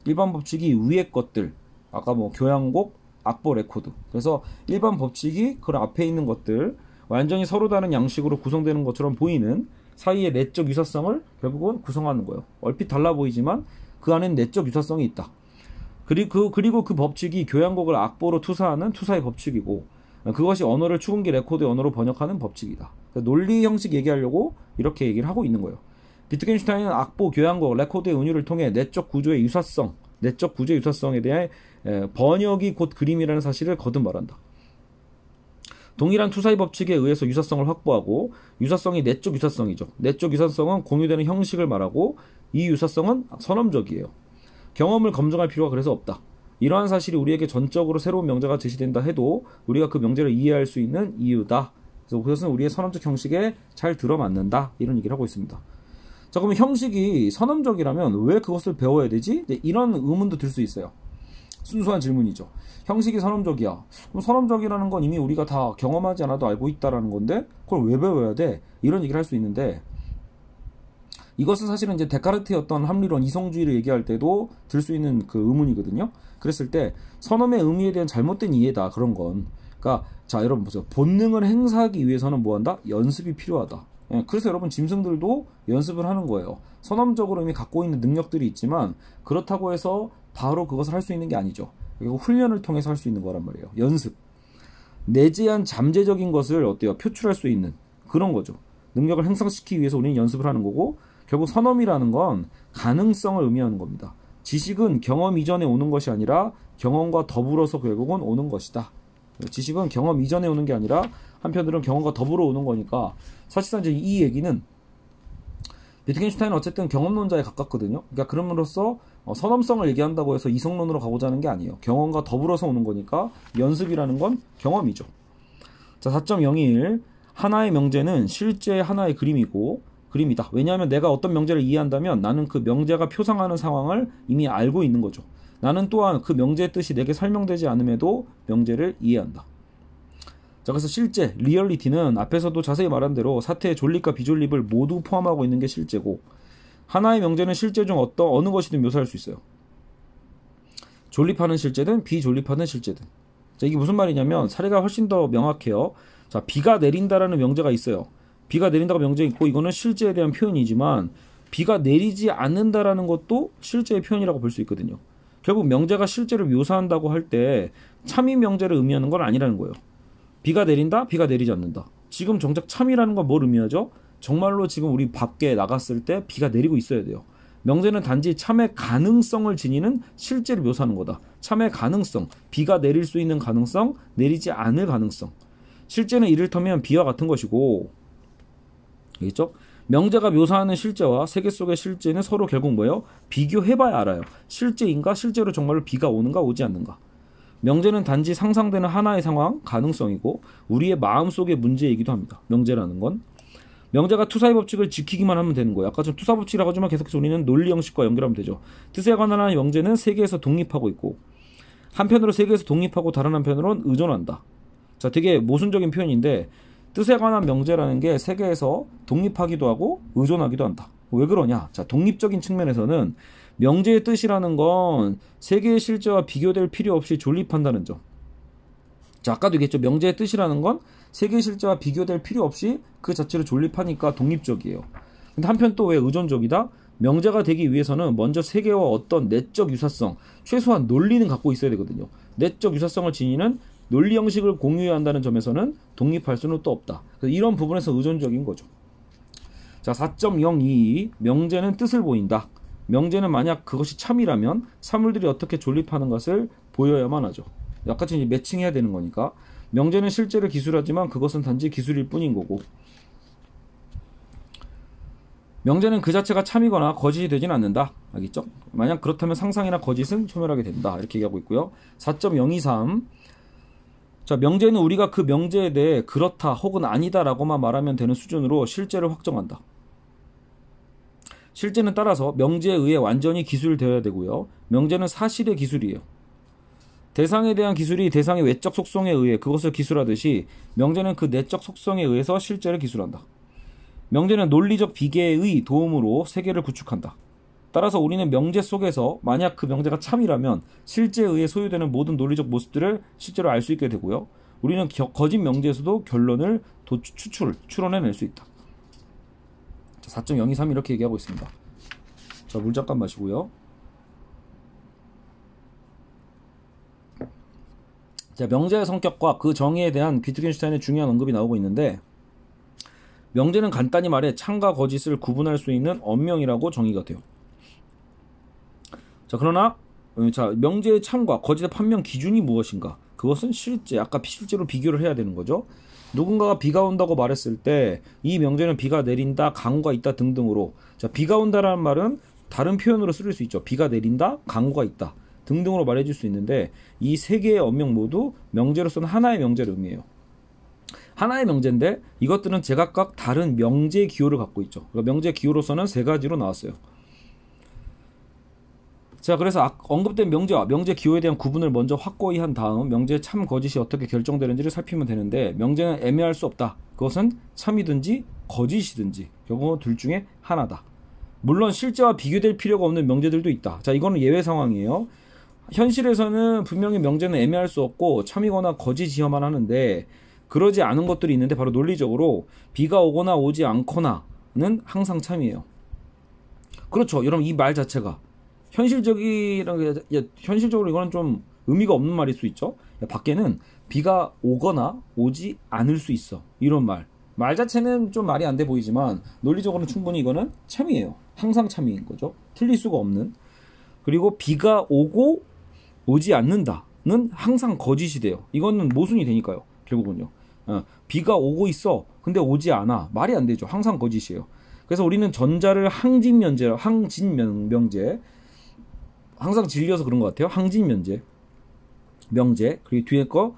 일반 법칙이 위의 것들, 아까 뭐 교향곡, 악보, 레코드, 그래서 일반 법칙이 그 앞에 있는 것들, 완전히 서로 다른 양식으로 구성되는 것처럼 보이는 사이의 내적 유사성을 결국은 구성하는 거예요. 얼핏 달라 보이지만 그 안에는 내적 유사성이 있다. 그리고 그 법칙이 교향곡을 악보로 투사하는 투사의 법칙이고, 그것이 언어를 축음기 레코드의 언어로 번역하는 법칙이다. 논리 형식 얘기하려고 이렇게 얘기를 하고 있는 거예요. 비트겐슈타인은 악보, 교향곡, 레코드의 은유를 통해 내적 구조의 유사성, 내적 구조의 유사성에 대해 번역이 곧 그림이라는 사실을 거듭 말한다. 동일한 투사의 법칙에 의해서 유사성을 확보하고, 유사성이 내적 유사성이죠. 내적 유사성은 공유되는 형식을 말하고, 이 유사성은 선언적이에요. 경험을 검증할 필요가 그래서 없다. 이러한 사실이 우리에게 전적으로 새로운 명제가 제시된다 해도 우리가 그 명제를 이해할 수 있는 이유다. 그래서 그것은 우리의 선언적 형식에 잘 들어맞는다. 이런 얘기를 하고 있습니다. 자, 그러면 형식이 선언적이라면 왜 그것을 배워야 되지? 이런 의문도 들 수 있어요. 순수한 질문이죠. 형식이 선언적이야. 그럼 선언적이라는 건 이미 우리가 다 경험하지 않아도 알고 있다라는 건데 그걸 왜 배워야 돼? 이런 얘기를 할 수 있는데, 이것은 사실은 이제 데카르트의 어떤 합리론, 이성주의를 얘기할 때도 들 수 있는 그 의문이거든요. 그랬을 때 선언의 의미에 대한 잘못된 이해다, 그런 건. 그러니까 자, 여러분 보세요. 본능을 행사하기 위해서는 뭐 한다? 연습이 필요하다. 그래서 여러분 짐승들도 연습을 하는 거예요. 선언적으로 이미 갖고 있는 능력들이 있지만 그렇다고 해서 바로 그것을 할 수 있는 게 아니죠. 그리고 훈련을 통해서 할 수 있는 거란 말이에요. 연습. 내재한 잠재적인 것을 표출할 수 있는 그런 거죠. 능력을 행사시키기 위해서 우리는 연습을 하는 거고, 결국 선언이라는 건 가능성을 의미하는 겁니다. 지식은 경험 이전에 오는 것이 아니라 경험과 더불어서 결국은 오는 것이다. 지식은 경험 이전에 오는 게 아니라 한편으로는 경험과 더불어 오는 거니까, 사실상 이제 이 얘기는 위트겐슈타인은 어쨌든 경험론자에 가깝거든요. 그러니까 그럼으로써 선험성을 얘기한다고 해서 이성론으로 가고자 하는 게 아니에요. 경험과 더불어서 오는 거니까 연습이라는 건 경험이죠. 자, 4.01 하나의 명제는 실제 하나의 그림이다. 왜냐하면 내가 어떤 명제를 이해한다면 나는 그 명제가 표상하는 상황을 이미 알고 있는 거죠. 나는 또한 그 명제의 뜻이 내게 설명되지 않음에도 명제를 이해한다. 자, 그래서 실제, 리얼리티는 앞에서도 자세히 말한 대로 사태의 존립과 비존립을 모두 포함하고 있는 게 실제고, 하나의 명제는 실제 중 어느 것이든 묘사할 수 있어요. 존립하는 실제든 비존립하는 실제든. 자, 이게 무슨 말이냐면 사례가 훨씬 더 명확해요. 자, 비가 내린다라는 명제가 있어요. 비가 내린다고 명제가 있고 이거는 실제에 대한 표현이지만 비가 내리지 않는다라는 것도 실제의 표현이라고 볼 수 있거든요. 결국 명제가 실제를 묘사한다고 할 때 참이 명제를 의미하는 건 아니라는 거예요. 비가 내린다, 비가 내리지 않는다. 지금 정작 참이라는 건 뭘 의미하죠? 정말로 지금 우리 밖에 나갔을 때 비가 내리고 있어야 돼요. 명제는 단지 참의 가능성을 지니는 실제를 묘사하는 거다. 참의 가능성, 비가 내릴 수 있는 가능성, 내리지 않을 가능성. 실제는 이를테면 비와 같은 것이고, 알겠죠? 명제가 묘사하는 실제와 세계 속의 실제는 서로 결국 뭐예요? 비교해봐야 알아요. 실제인가? 실제로 정말로 비가 오는가 오지 않는가? 명제는 단지 상상되는 하나의 상황, 가능성이고 우리의 마음속의 문제이기도 합니다. 명제라는 건. 명제가 투사의 법칙을 지키기만 하면 되는 거예요. 아까 좀 투사 법칙이라고 하지만 계속해서 우리는 논리 형식과 연결하면 되죠. 뜻에 관한 명제는 세계에서 독립하고 있고 한편으로 세계에서 독립하고 다른 한편으로는 의존한다. 자, 되게 모순적인 표현인데 뜻에 관한 명제라는 게 세계에서 독립하기도 하고 의존하기도 한다. 왜 그러냐? 자, 독립적인 측면에서는 명제의 뜻이라는 건 세계의 실제와 비교될 필요 없이 존립한다는 점. 자, 아까도 얘기했죠. 명제의 뜻이라는 건 세계의 실제와 비교될 필요 없이 그 자체로 존립하니까 독립적이에요. 근데 한편 또 왜 의존적이다? 명제가 되기 위해서는 먼저 세계와 어떤 내적 유사성, 최소한 논리는 갖고 있어야 되거든요. 내적 유사성을 지니는 논리 형식을 공유해야 한다는 점에서는 독립할 수는 또 없다. 그래서 이런 부분에서 의존적인 거죠. 자, 4.02 명제는 뜻을 보인다. 명제는 만약 그것이 참이라면 사물들이 어떻게 존립하는 것을 보여야만 하죠. 아까처럼 매칭해야 되는 거니까. 명제는 실제를 기술하지만 그것은 단지 기술일 뿐인 거고. 명제는 그 자체가 참이거나 거짓이 되진 않는다. 알겠죠? 만약 그렇다면 상상이나 거짓은 소멸하게 된다. 이렇게 얘기하고 있고요. 4.023 자, 명제는 우리가 그 명제에 대해 그렇다 혹은 아니다라고만 말하면 되는 수준으로 실제를 확정한다. 실제는 따라서 명제에 의해 완전히 기술되어야 되고요. 명제는 사실의 기술이에요. 대상에 대한 기술이 대상의 외적 속성에 의해 그것을 기술하듯이 명제는 그 내적 속성에 의해서 실제를 기술한다. 명제는 논리적 비계의 도움으로 세계를 구축한다. 따라서 우리는 명제 속에서 만약 그 명제가 참이라면 실제에 의해 소유되는 모든 논리적 모습들을 실제로 알 수 있게 되고요. 우리는 거짓 명제에서도 결론을 추론해낼 수 있다. 4.023 이렇게 얘기하고 있습니다. 자, 물 잠깐 마시고요. 자, 명제의 성격과 그 정의에 대한 위트겐슈타인의 중요한 언급이 나오고 있는데 명제는 간단히 말해 참과 거짓을 구분할 수 있는 언명이라고 정의가 돼요. 자, 그러나 자, 명제의 참과 거짓의 판명 기준이 무엇인가? 그것은 실제, 아까 실제로 비교를 해야 되는 거죠. 누군가가 비가 온다고 말했을 때 이 명제는 비가 내린다, 강우가 있다 등등으로 자, 비가 온다라는 말은 다른 표현으로 쓸 수 있죠. 비가 내린다, 강우가 있다 등등으로 말해줄 수 있는데 이 세 개의 언명 모두 명제로서는 하나의 명제를 의미해요. 하나의 명제인데 이것들은 제각각 다른 명제 기호를 갖고 있죠. 그러니까 명제 기호로서는 세 가지로 나왔어요. 자, 그래서 언급된 명제와 명제 기호에 대한 구분을 먼저 확고히 한 다음 명제의 참 거짓이 어떻게 결정되는지를 살피면 되는데 명제는 애매할 수 없다. 그것은 참이든지 거짓이든지 결국은 둘 중에 하나다. 물론 실제와 비교될 필요가 없는 명제들도 있다. 자, 이거는 예외 상황이에요. 현실에서는 분명히 명제는 애매할 수 없고 참이거나 거짓이어만 하는데 그러지 않은 것들이 있는데 바로 논리적으로 비가 오거나 오지 않거나는 항상 참이에요. 그렇죠. 여러분 이 말 자체가 현실적으로 이거는 좀 의미가 없는 말일 수 있죠. 밖에는 비가 오거나 오지 않을 수 있어. 이런 말 자체는 좀 말이 안 돼 보이지만 논리적으로는 충분히 이거는 참이에요. 항상 참이인 거죠. 틀릴 수가 없는. 그리고 비가 오고 오지 않는다는 항상 거짓이 돼요. 이거는 모순이 되니까요. 결국은요. 비가 오고 있어. 근데 오지 않아. 말이 안 되죠. 항상 거짓이에요. 그래서 우리는 전자를 항진명제, 항상 진리여서 그런 것 같아요. 항진명제, 그리고 뒤에 거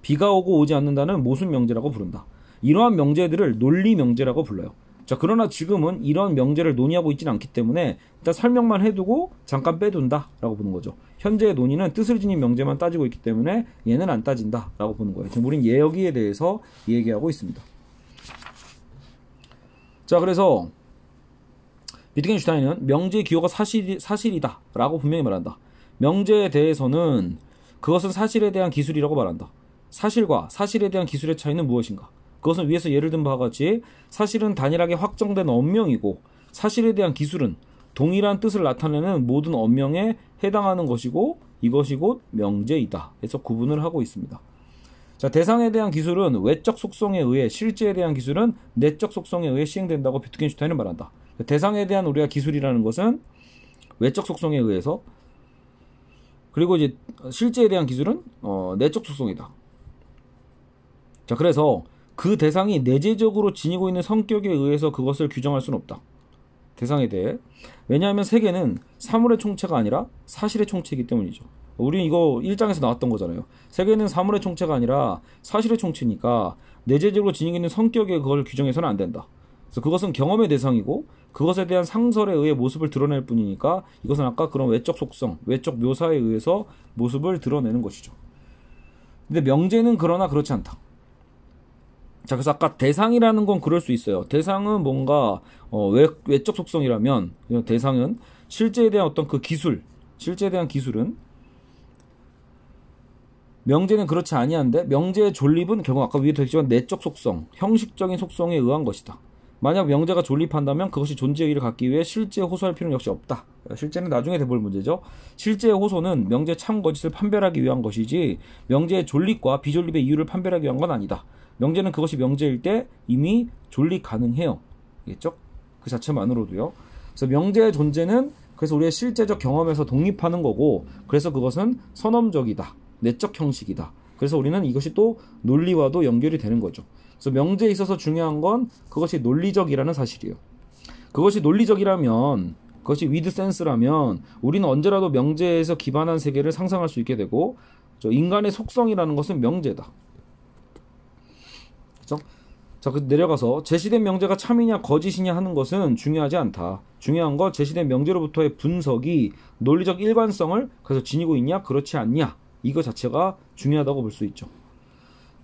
비가 오고 오지 않는다는 모순명제라고 부른다. 이러한 명제들을 논리명제라고 불러요. 자, 그러나 지금은 이런 명제를 논의하고 있지는 않기 때문에 일단 설명만 해두고 잠깐 빼둔다 라고 보는 거죠. 현재의 논의는 뜻을 지닌 명제만 따지고 있기 때문에 얘는 안 따진다 라고 보는 거예요. 지금 우린 여기에 대해서 얘기하고 있습니다. 자, 그래서 비트겐슈타인은 명제의 기호가 사실이다 라고 분명히 말한다. 명제에 대해서는 그것은 사실에 대한 기술이라고 말한다. 사실과 사실에 대한 기술의 차이는 무엇인가? 그것은 위에서 예를 든 바와 같이 사실은 단일하게 확정된 언명이고 사실에 대한 기술은 동일한 뜻을 나타내는 모든 언명에 해당하는 것이고 이것이 곧 명제이다. 해서 구분을 하고 있습니다. 자, 대상에 대한 기술은 외적 속성에 의해, 실제에 대한 기술은 내적 속성에 의해 시행된다고 비트겐슈타인은 말한다. 대상에 대한 우리가 기술이라는 것은 외적 속성에 의해서, 그리고 이제 실제에 대한 기술은 내적 속성이다. 자, 그래서 그 대상이 내재적으로 지니고 있는 성격에 의해서 그것을 규정할 수는 없다. 대상에 대해. 왜냐하면 세계는 사물의 총체가 아니라 사실의 총체이기 때문이죠. 우리 이거 1장에서 나왔던 거잖아요. 세계는 사물의 총체가 아니라 사실의 총체니까 내재적으로 지니고 있는 성격에 그걸 규정해서는 안 된다. 그래서 그것은 경험의 대상이고 그것에 대한 상설에 의해 모습을 드러낼 뿐이니까 이것은 아까 그런 외적 속성, 외적 묘사에 의해서 모습을 드러내는 것이죠. 근데 명제는 그러나 그렇지 않다. 자, 그래서 아까 대상이라는 건 그럴 수 있어요. 대상은 뭔가 외적 속성이라면 대상은 실제에 대한 어떤 그 기술, 실제에 대한 기술은, 명제는 그렇지 아니한데 명제의 존립은 결국 아까 위에도 했지만 내적 속성, 형식적인 속성에 의한 것이다. 만약 명제가 존립한다면 그것이 존재 의의를 갖기 위해 실제에 호소할 필요는 역시 없다. 실제는 나중에 돼볼 문제죠. 실제의 호소는 명제의 참 거짓을 판별하기 위한 것이지 명제의 존립과 비존립의 이유를 판별하기 위한 건 아니다. 명제는 그것이 명제일 때 이미 존립 가능해요. 알겠죠? 그 자체만으로도요. 그래서 명제의 존재는 그래서 우리의 실제적 경험에서 독립하는 거고, 그래서 그것은 선험적이다. 내적 형식이다. 그래서 우리는 이것이 또 논리와도 연결이 되는 거죠. 그래서 명제에 있어서 중요한 건 그것이 논리적이라는 사실이에요. 그것이 논리적이라면, 그것이 with sense라면 우리는 언제라도 명제에서 기반한 세계를 상상할 수 있게 되고, 인간의 속성이라는 것은 명제다. 그렇죠? 자, 그 내려가서 제시된 명제가 참이냐 거짓이냐 하는 것은 중요하지 않다. 중요한 건 제시된 명제로부터의 분석이 논리적 일관성을 그래서 지니고 있냐 그렇지 않냐, 이거 자체가 중요하다고 볼 수 있죠.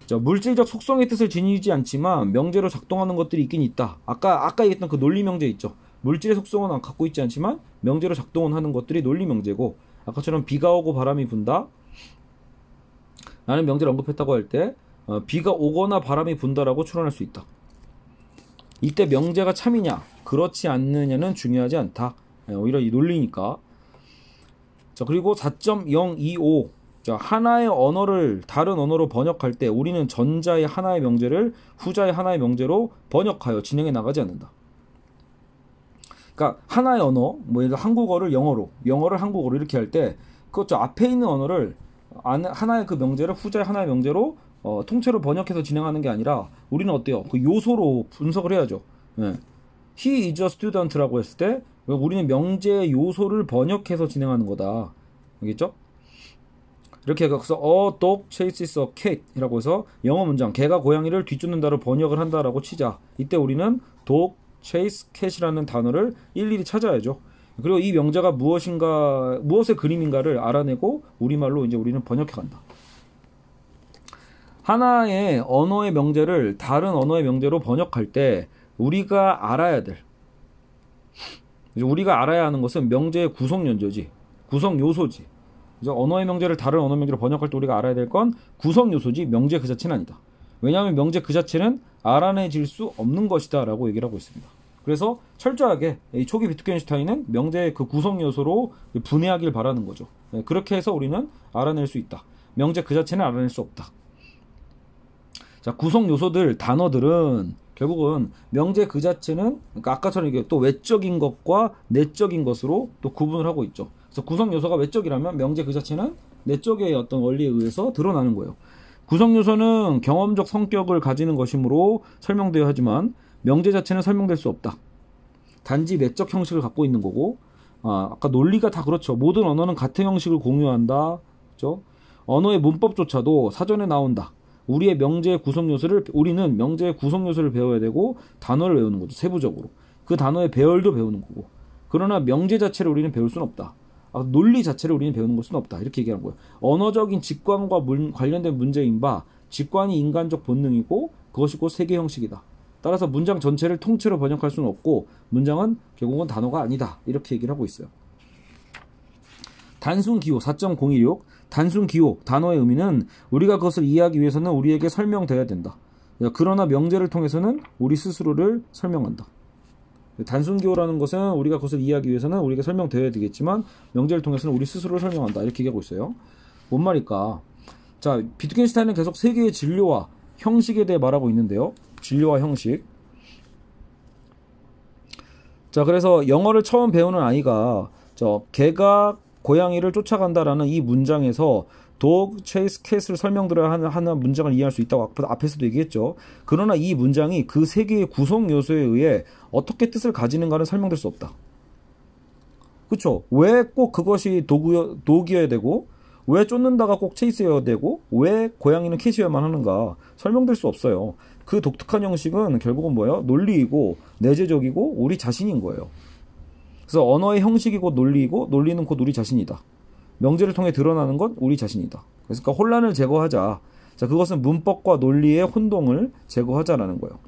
자, 물질적 속성의 뜻을 지니지 않지만 명제로 작동하는 것들이 있긴 있다. 아까 얘기했던 그 논리 명제 있죠. 물질의 속성은 갖고 있지 않지만 명제로 작동은 하는 것들이 논리 명제고, 아까처럼 비가 오고 바람이 분다 라는 명제를 언급했다고 할 때 비가 오거나 바람이 분다라고 추론할 수 있다. 이때 명제가 참이냐 그렇지 않느냐는 중요하지 않다. 오히려 이 논리니까. 자, 그리고 4.025 자, 하나의 언어를 다른 언어로 번역할 때 우리는 전자의 하나의 명제를 후자의 하나의 명제로 번역하여 진행해 나가지 않는다. 그러니까 하나의 언어, 뭐 예를 들어 한국어를 영어로, 영어를 한국어로 이렇게 할 때 그것도 앞에 있는 언어를 하나의 그 명제를 후자의 하나의 명제로 통째로 번역해서 진행하는 게 아니라 우리는 어때요? 그 요소로 분석을 해야죠. 네. He is a student라고 했을 때 우리는 명제의 요소를 번역해서 진행하는 거다. 알겠죠? 이렇게 해서 a dog chases a cat 이라고 해서 영어 문장 개가 고양이를 뒤쫓는다로 번역을 한다라고 치자. 이때 우리는 dog chase cat이라는 단어를 일일이 찾아야죠. 그리고 이 명제가 무엇의 그림인가를 알아내고 우리말로 이제 우리는 번역해 간다. 하나의 언어의 명제를 다른 언어의 명제로 번역할 때 우리가 알아야 하는 것은 명제의 구성 요소지. 그래서 언어의 명제를 다른 언어 명제로 번역할 때 우리가 알아야 될 건 구성 요소지 명제 그 자체는 아니다. 왜냐하면 명제 그 자체는 알아내질 수 없는 것이다 라고 얘기를 하고 있습니다. 그래서 철저하게 이 초기 비트겐슈타인은 명제의 그 구성 요소로 분해하길 바라는 거죠. 그렇게 해서 우리는 알아낼 수 있다. 명제 그 자체는 알아낼 수 없다. 자, 구성 요소들, 단어들은 결국은 명제 그 자체는, 그러니까 아까처럼 이게 또 외적인 것과 내적인 것으로 또 구분을 하고 있죠. 그래서 구성 요소가 외적이라면 명제 그 자체는 내적의 어떤 원리에 의해서 드러나는 거예요. 구성 요소는 경험적 성격을 가지는 것이므로 설명되어야 하지만 명제 자체는 설명될 수 없다. 단지 내적 형식을 갖고 있는 거고, 아까 논리가 다 그렇죠. 모든 언어는 같은 형식을 공유한다. 그렇죠? 언어의 문법조차도 사전에 나온다. 우리는 명제의 구성 요소를 배워야 되고 단어를 외우는 거죠. 세부적으로. 그 단어의 배열도 배우는 거고. 그러나 명제 자체를 우리는 배울 수는 없다. 논리 자체를 우리는 배우는 것은 없다. 이렇게 얘기하는 거예요. 언어적인 직관과 관련된 문제인 바 직관이 인간적 본능이고 그것이 곧 세계 형식이다. 따라서 문장 전체를 통째로 번역할 수는 없고 문장은 결국은 단어가 아니다. 이렇게 얘기를 하고 있어요. 단순 기호 4.016 단순 기호 단어의 의미는 우리가 그것을 이해하기 위해서는 우리에게 설명되어야 된다. 그러나 명제를 통해서는 우리 스스로를 설명한다. 단순 기호라는 것은 우리가 그것을 이해하기 위해서는 우리에게 설명되어야 되겠지만 명제를 통해서는 우리 스스로를 설명한다. 이렇게 얘기하고 있어요. 뭔 말일까? 자, 비트겐슈타인은 계속 세 개의 진료와 형식에 대해 말하고 있는데요. 진료와 형식. 자, 그래서 영어를 처음 배우는 아이가 개가 고양이를 쫓아간다라는 이 문장에서 dog, chase, cat을 설명드려야 하는 문장을 이해할 수 있다고 앞에서도 얘기했죠. 그러나 이 문장이 그 세 개의 구성 요소에 의해 어떻게 뜻을 가지는가는 설명될 수 없다. 그쵸? 왜 꼭 그것이 독이어야 되고 왜 쫓는다가 꼭 체이스여야 되고 왜 고양이는 캣이어야만 하는가 설명될 수 없어요. 그 독특한 형식은 결국은 뭐예요? 논리이고 내재적이고 우리 자신인 거예요. 그래서 언어의 형식이 곧 논리이고 논리는 곧 우리 자신이다. 명제를 통해 드러나는 건 우리 자신이다. 그러니까 혼란을 제거하자. 자, 그것은 문법과 논리의 혼동을 제거하자라는 거예요.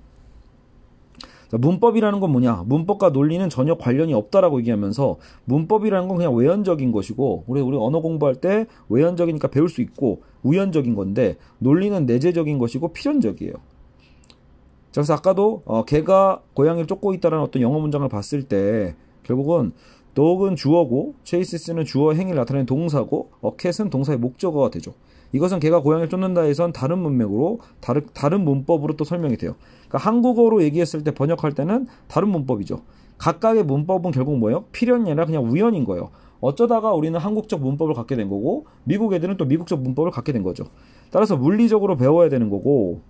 자, 문법이라는 건 뭐냐? 문법과 논리는 전혀 관련이 없다라고 얘기하면서 문법이라는 건 그냥 외연적인 것이고 우리 언어 공부할 때 외연적이니까 배울 수 있고 우연적인 건데 논리는 내재적인 것이고 필연적이에요. 자, 그래서 아까도 개가 고양이를 쫓고 있다라는 어떤 영어 문장을 봤을 때 결국은 dog은 주어고 chases는 주어 행위를 나타내는 동사고 cat은 동사의 목적어가 되죠. 이것은 개가 고양이를 쫓는다 해선 다른 문맥으로 다른 문법으로 또 설명이 돼요. 그러니까 한국어로 얘기했을 때 번역할 때는 다른 문법이죠. 각각의 문법은 결국 뭐예요? 필연이 아니라 그냥 우연인 거예요. 어쩌다가 우리는 한국적 문법을 갖게 된 거고 미국 애들은 또 미국적 문법을 갖게 된 거죠. 따라서 물리적으로 배워야 되는 거고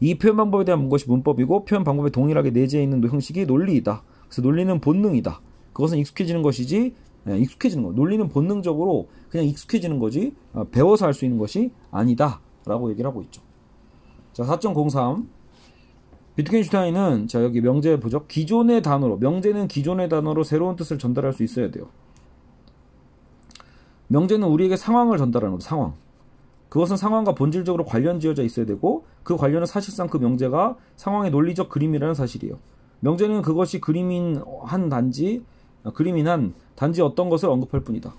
이 표현 방법에 대한 것이 문법이고 표현 방법에 동일하게 내재해 있는 형식이 논리이다. 그래서 논리는 본능이다. 그것은 익숙해지는 것이지 익숙해지는 거. 논리는 본능적으로 그냥 익숙해지는 거지 배워서 할 수 있는 것이 아니다 라고 얘기를 하고 있죠. 자, 4.03 비트겐슈타인은 자 여기 명제 보죠. 기존의 단어로 명제는 기존의 단어로 새로운 뜻을 전달할 수 있어야 돼요. 명제는 우리에게 상황을 전달하는 거죠. 상황. 그것은 상황과 본질적으로 관련 지어져 있어야 되고 그 관련은 사실상 그 명제가 상황의 논리적 그림이라는 사실이에요. 명제는 그것이 그림인 한 단지 어떤 것을 언급할 뿐이다.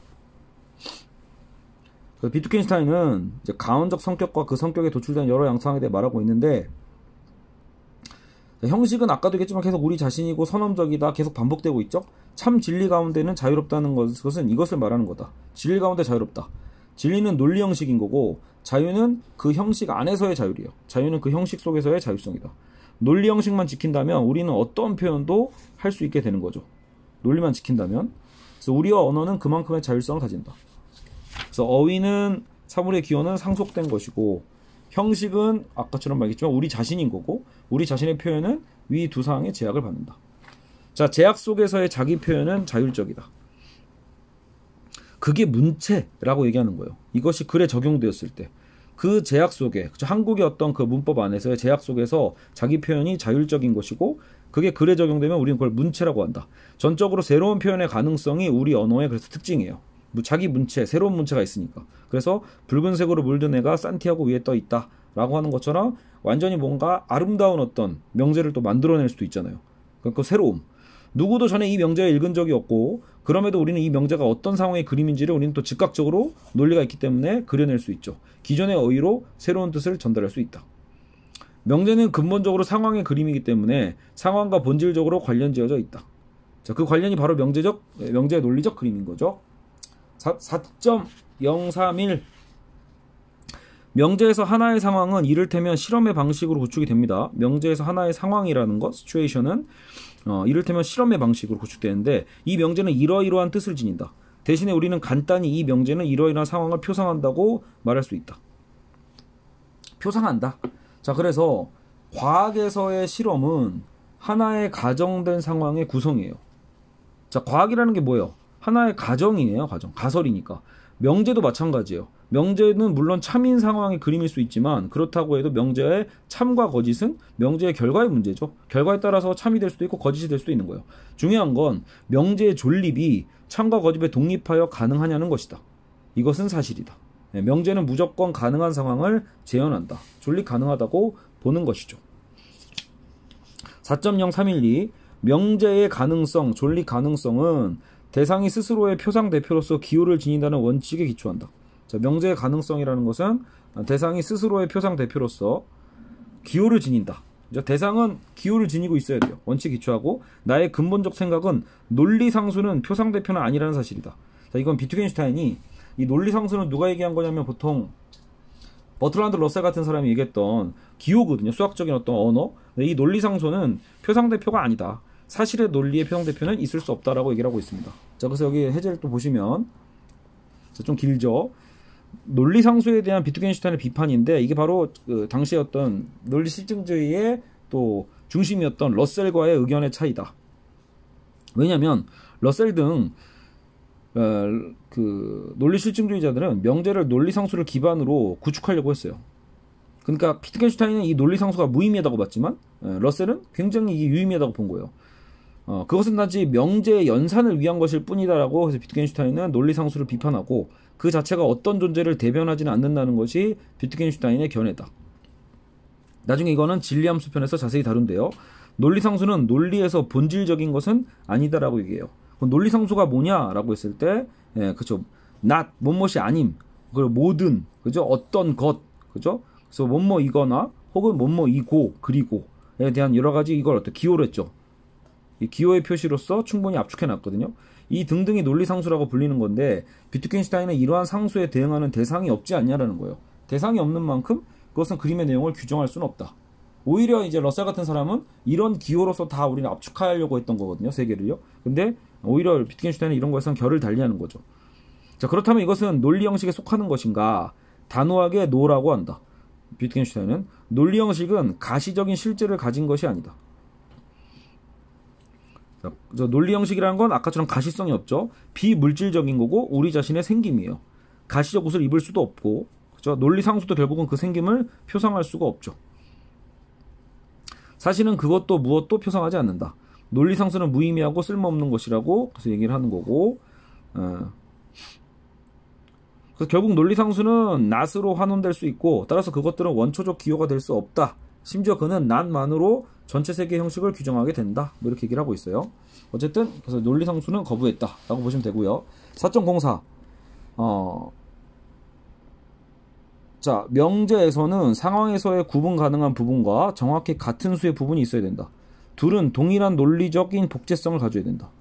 비트겐슈타인은 이제 가언적 성격과 그 성격에 도출된 여러 양상에 대해 말하고 있는데 형식은 아까도 얘기했지만 계속 우리 자신이고 선언적이다 계속 반복되고 있죠. 참 진리 가운데는 자유롭다는 것은 이것을 말하는 거다. 진리 가운데 자유롭다. 진리는 논리 형식인 거고 자유는 그 형식 안에서의 자율이에요. 자유는 그 형식 속에서의 자율성이다. 논리 형식만 지킨다면 우리는 어떤 표현도 할 수 있게 되는 거죠. 논리만 지킨다면. 그래서 우리와 언어는 그만큼의 자율성을 가진다. 그래서 어휘는 사물의 기호는 상속된 것이고 형식은 아까처럼 말했지만 우리 자신인 거고 우리 자신의 표현은 위 두 사항의 제약을 받는다. 자, 제약 속에서의 자기 표현은 자율적이다. 그게 문체라고 얘기하는 거예요. 이것이 글에 적용되었을 때 그 제약 속에 한국의 어떤 그 문법 안에서의 제약 속에서 자기 표현이 자율적인 것이고 그게 글에 적용되면 우리는 그걸 문체라고 한다. 전적으로 새로운 표현의 가능성이 우리 언어의 그래서 특징이에요. 자기 문체, 새로운 문체가 있으니까. 그래서 붉은색으로 물든 애가 산티아고 위에 떠 있다 라고 하는 것처럼 완전히 뭔가 아름다운 어떤 명제를 또 만들어낼 수도 있잖아요. 그러니까 새로움. 누구도 전에 이 명제를 읽은 적이 없고 그럼에도 우리는 이 명제가 어떤 상황의 그림인지를 우리는 또 즉각적으로 논리가 있기 때문에 그려낼 수 있죠. 기존의 어휘로 새로운 뜻을 전달할 수 있다. 명제는 근본적으로 상황의 그림이기 때문에 상황과 본질적으로 관련지어져 있다. 자, 그 관련이 바로 명제의 논리적 그림인 거죠. 4.031 명제에서 하나의 상황은 이를테면 실험의 방식으로 구축이 됩니다. 명제에서 하나의 상황이라는 것, 시츄에이션은 이를테면 실험의 방식으로 구축되는데 이 명제는 이러이러한 뜻을 지닌다. 대신에 우리는 간단히 이 명제는 이러이러한 상황을 표상한다고 말할 수 있다. 표상한다. 자, 그래서 과학에서의 실험은 하나의 가정된 상황의 구성이에요. 자, 과학이라는 게 뭐예요? 하나의 가정이에요. 가설이니까. 명제도 마찬가지예요. 명제는 물론 참인 상황의 그림일 수 있지만 그렇다고 해도 명제의 참과 거짓은 명제의 결과의 문제죠. 결과에 따라서 참이 될 수도 있고 거짓이 될 수도 있는 거예요. 중요한 건 명제의 존립이 참과 거짓에 독립하여 가능하냐는 것이다. 이것은 사실이다. 명제는 무조건 가능한 상황을 재현한다. 존립 가능하다고 보는 것이죠. 4.0312 명제의 가능성, 존립 가능성은 대상이 스스로의 표상 대표로서 기호를 지닌다는 원칙에 기초한다. 자, 명제의 가능성이라는 것은 대상이 스스로의 표상 대표로서 기호를 지닌다. 대상은 기호를 지니고 있어야 돼요. 원칙에 기초하고 나의 근본적 생각은 논리상수는 표상 대표는 아니라는 사실이다. 자, 이건 비트겐슈타인이 이 논리상수는 누가 얘기한 거냐면 보통 버트란드 러셀 같은 사람이 얘기했던 기호거든요. 수학적인 어떤 언어. 이 논리상수는 표상 대표가 아니다. 사실의 논리의 표상 대표는 있을 수 없다라고 얘기를 하고 있습니다. 자, 그래서 여기 해제를 또 보시면 좀 길죠. 논리상수에 대한 비트겐슈타인의 비판인데 이게 바로 그 당시의 어떤 논리 실증주의의 또 중심이었던 러셀과의 의견의 차이다. 왜냐하면 러셀 등 그 논리 실증주의자들은 명제를 논리상수를 기반으로 구축하려고 했어요. 그러니까 비트겐슈타인은 이 논리상수가 무의미하다고 봤지만 러셀은 굉장히 이게 유의미하다고 본 거예요. 그것은 단지 명제의 연산을 위한 것일 뿐이다라고 해서 비트겐슈타인은 논리상수를 비판하고 그 자체가 어떤 존재를 대변하지는 않는다는 것이 비트겐슈타인의 견해다. 나중에 이거는 진리함수 편에서 자세히 다룬대요. 논리상수는 논리에서 본질적인 것은 아니다라고 얘기해요. 논리상수가 뭐냐라고 했을 때, 그죠? not 뭐뭇이 아님, 그리고 모든, 그죠? 어떤 것, 그죠? 그래서 뭐뭐이거나 혹은 뭐뭐이고 그리고에 대한 여러 가지 이걸 어떤 기호로 했죠. 이 기호의 표시로서 충분히 압축해 놨거든요. 이 등등이 논리상수라고 불리는 건데 비트겐슈타인은 이러한 상수에 대응하는 대상이 없지 않냐라는 거예요. 대상이 없는 만큼 그것은 그림의 내용을 규정할 수는 없다. 오히려 이제 러셀 같은 사람은 이런 기호로서 다 우리는 압축하려고 했던 거거든요. 세계를요. 근데 오히려 비트겐슈타인은 이런 거에서는 결을 달리하는 거죠. 자, 그렇다면 이것은 논리 형식에 속하는 것인가? 단호하게 no라고 한다. 비트겐슈타인은 논리 형식은 가시적인 실제를 가진 것이 아니다. 논리 형식이라는 건 아까처럼 가시성이 없죠. 비물질적인 거고 우리 자신의 생김이에요. 가시적 옷을 입을 수도 없고, 그렇죠? 논리 상수도 결국은 그 생김을 표상할 수가 없죠. 사실은 그것도 무엇도 표상하지 않는다. 논리 상수는 무의미하고 쓸모없는 것이라고 그래서 얘기를 하는 거고, 그래서 결국 논리 상수는 not으로 환원될 수 있고, 따라서 그것들은 원초적 기호가 될 수 없다. 심지어 그는 not만으로 전체 세계 형식을 규정하게 된다. 뭐 이렇게 얘기를 하고 있어요. 어쨌든 그래서 논리 상수는 거부했다라고 보시면 되고요. 4.04 자, 명제에서는 상황에서의 구분 가능한 부분과 정확히 같은 수의 부분이 있어야 된다. 둘은 동일한 논리적인 복제성을 가져야 된다.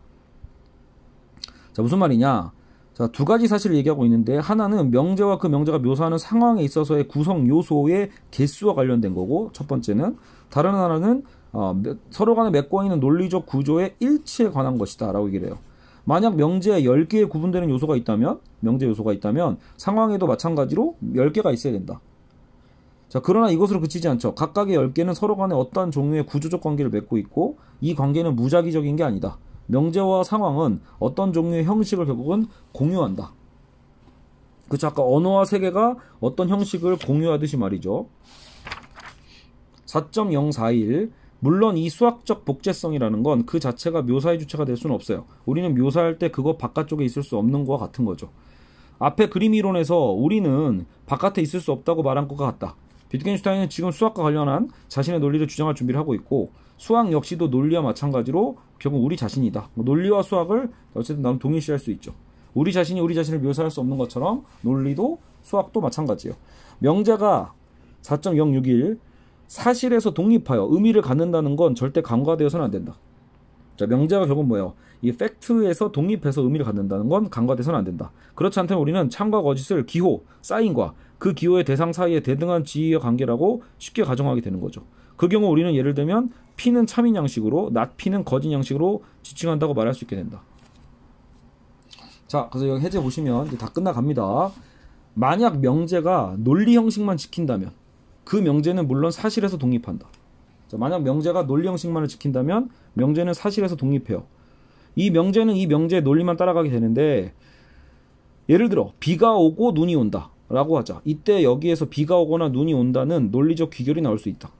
자, 무슨 말이냐? 자, 두 가지 사실을 얘기하고 있는데 하나는 명제와 그 명제가 묘사하는 상황에 있어서의 구성 요소의 개수와 관련된 거고, 첫 번째는 다른 하나는 서로 간에 맺고 있는 논리적 구조의 일치에 관한 것이다 라고 얘기를 해요. 만약 명제에 10개의 구분되는 요소가 있다면, 명제 요소가 있다면 상황에도 마찬가지로 10개가 있어야 된다. 자, 그러나 이것으로 그치지 않죠. 각각의 10개는 서로 간에 어떠한 종류의 구조적 관계를 맺고 있고 이 관계는 무작위적인 게 아니다. 명제와 상황은 어떤 종류의 형식을 결국은 공유한다. 그렇죠. 아까 언어와 세계가 어떤 형식을 공유하듯이 말이죠. 4.041 물론 이 수학적 복제성이라는 건 그 자체가 묘사의 주체가 될 수는 없어요. 우리는 묘사할 때 그거 바깥쪽에 있을 수 없는 거와 같은 거죠. 앞에 그림 이론에서 우리는 바깥에 있을 수 없다고 말한 것과 같다. 비트겐슈타인은 지금 수학과 관련한 자신의 논리를 주장할 준비를 하고 있고, 수학 역시도 논리와 마찬가지로 결국 우리 자신이다. 논리와 수학을 어쨌든 나는 동일시할 수 있죠. 우리 자신이 우리 자신을 묘사할 수 없는 것처럼 논리도 수학도 마찬가지예요. 명제가 4.061 사실에서 독립하여 의미를 갖는다는 건 절대 간과되어서는 안 된다. 자, 명제가 결국 뭐예요? 이 팩트에서 독립해서 의미를 갖는다는 건 간과돼서는 안 된다. 그렇지 않다면 우리는 참과 거짓을 기호, 사인과 그 기호의 대상 사이의 대등한 지위의 관계라고 쉽게 가정하게 되는 거죠. 그 경우 우리는 예를 들면 P는 참인 양식으로 not P는 거짓 양식으로 지칭한다고 말할 수 있게 된다. 자, 그래서 여기 해제 보시면 이제 다 끝나갑니다. 만약 명제가 논리 형식만 지킨다면 그 명제는 물론 사실에서 독립한다. 자, 자, 만약 명제가 논리 형식만을 지킨다면 명제는 사실에서 독립해요. 이 명제는 이 명제의 논리만 따라가게 되는데, 예를 들어 비가 오고 눈이 온다 라고 하자. 이때 여기에서 비가 오거나 눈이 온다는 논리적 귀결이 나올 수 있다.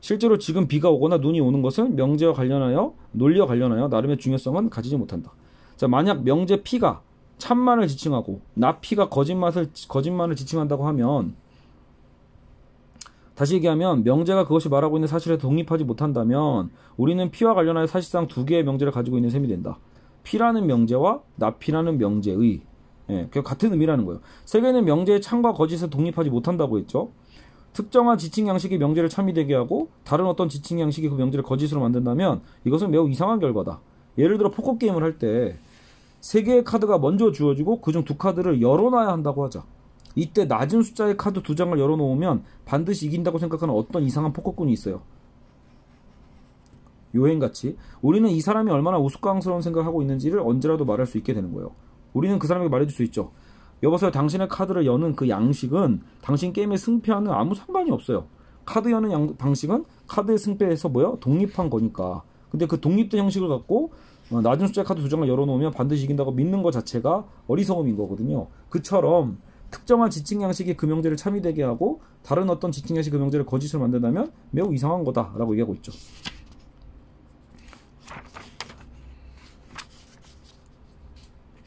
실제로 지금 비가 오거나 눈이 오는 것은 명제와 관련하여, 논리와 관련하여 나름의 중요성은 가지지 못한다. 자, 만약 명제 P가 참만을 지칭하고 나 P가 거짓말을 지칭한다고 하면, 다시 얘기하면 명제가 그것이 말하고 있는 사실에 독립하지 못한다면 우리는 P와 관련하여 사실상 두 개의 명제를 가지고 있는 셈이 된다. P라는 명제와 나 P라는 명제의, 그 같은 의미라는 거예요. 세 개는 명제의 참과 거짓에 독립하지 못한다고 했죠. 특정한 지칭 양식이 명제를 참이 되게 하고 다른 어떤 지칭 양식이 그 명제를 거짓으로 만든다면 이것은 매우 이상한 결과다. 예를 들어 포커 게임을 할 때 세 개의 카드가 먼저 주어지고 그중 두 카드를 열어놔야 한다고 하자. 이때 낮은 숫자의 카드 두 장을 열어놓으면 반드시 이긴다고 생각하는 어떤 이상한 포커꾼이 있어요. 요행같이 우리는 이 사람이 얼마나 우스꽝스러운 생각을 하고 있는지를 언제라도 말할 수 있게 되는 거예요. 우리는 그 사람에게 말해줄 수 있죠. 여보세요, 당신의 카드를 여는 그 양식은 당신 게임의 승패와는 아무 상관이 없어요. 카드 여는 방식은 카드의 승패에서 독립한 거니까. 근데 그 독립된 형식을 갖고 낮은 숫자의 카드 두 장을 열어놓으면 반드시 이긴다고 믿는 것 자체가 어리석음인 거거든요. 그처럼 특정한 지칭 양식이 그 명제를 참이 되게 하고 다른 어떤 지칭 양식이 그 명제를 거짓으로 만든다면 매우 이상한 거다라고 얘기하고 있죠.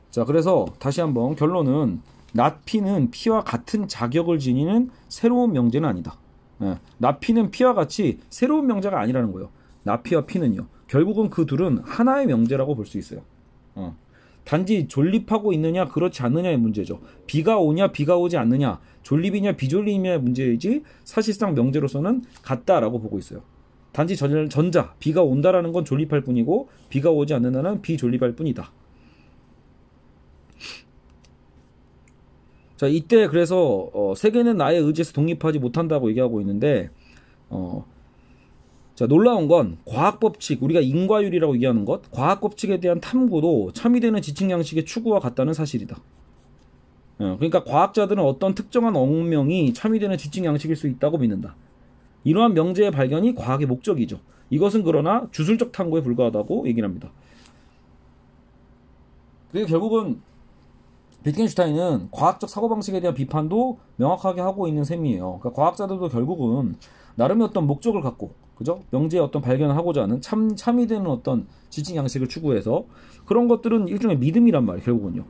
자, 그래서 다시 한번 결론은 not P는 P와 같은 자격을 지니는 새로운 명제는 아니다. not P는 P와 같이 새로운 명제가 아니라는 거예요. not P와 P는요. 결국은 그 둘은 하나의 명제라고 볼 수 있어요. 단지 존립하고 있느냐 그렇지 않느냐의 문제죠. 비가 오냐 비가 오지 않느냐, 존립이냐 비존립이냐의 문제이지 사실상 명제로서는 같다라고 보고 있어요. 단지 전자 비가 온다라는 건 존립할 뿐이고 비가 오지 않는다는 비존립할 뿐이다. 자, 이때 그래서 세계는 나의 의지에서 독립하지 못한다고 얘기하고 있는데, 자, 놀라운 건 과학법칙, 우리가 인과율이라고 얘기하는 것, 과학법칙에 대한 탐구도 참이되는 지칭 양식의 추구와 같다는 사실이다. 그러니까 과학자들은 어떤 특정한 억명이 참이되는 지칭 양식일 수 있다고 믿는다. 이러한 명제의 발견이 과학의 목적이죠. 이것은 그러나 주술적 탐구에 불과하다고 얘기를 합니다. 그리고 결국은 비트겐슈타인은 과학적 사고방식에 대한 비판도 명확하게 하고 있는 셈이에요. 그러니까 과학자들도 결국은 나름의 어떤 목적을 갖고, 그죠? 명제의 어떤 발견을 하고자 하는 참이 되는 어떤 지칭 양식을 추구해서 그런 것들은 일종의 믿음이란 말이에요, 결국은요.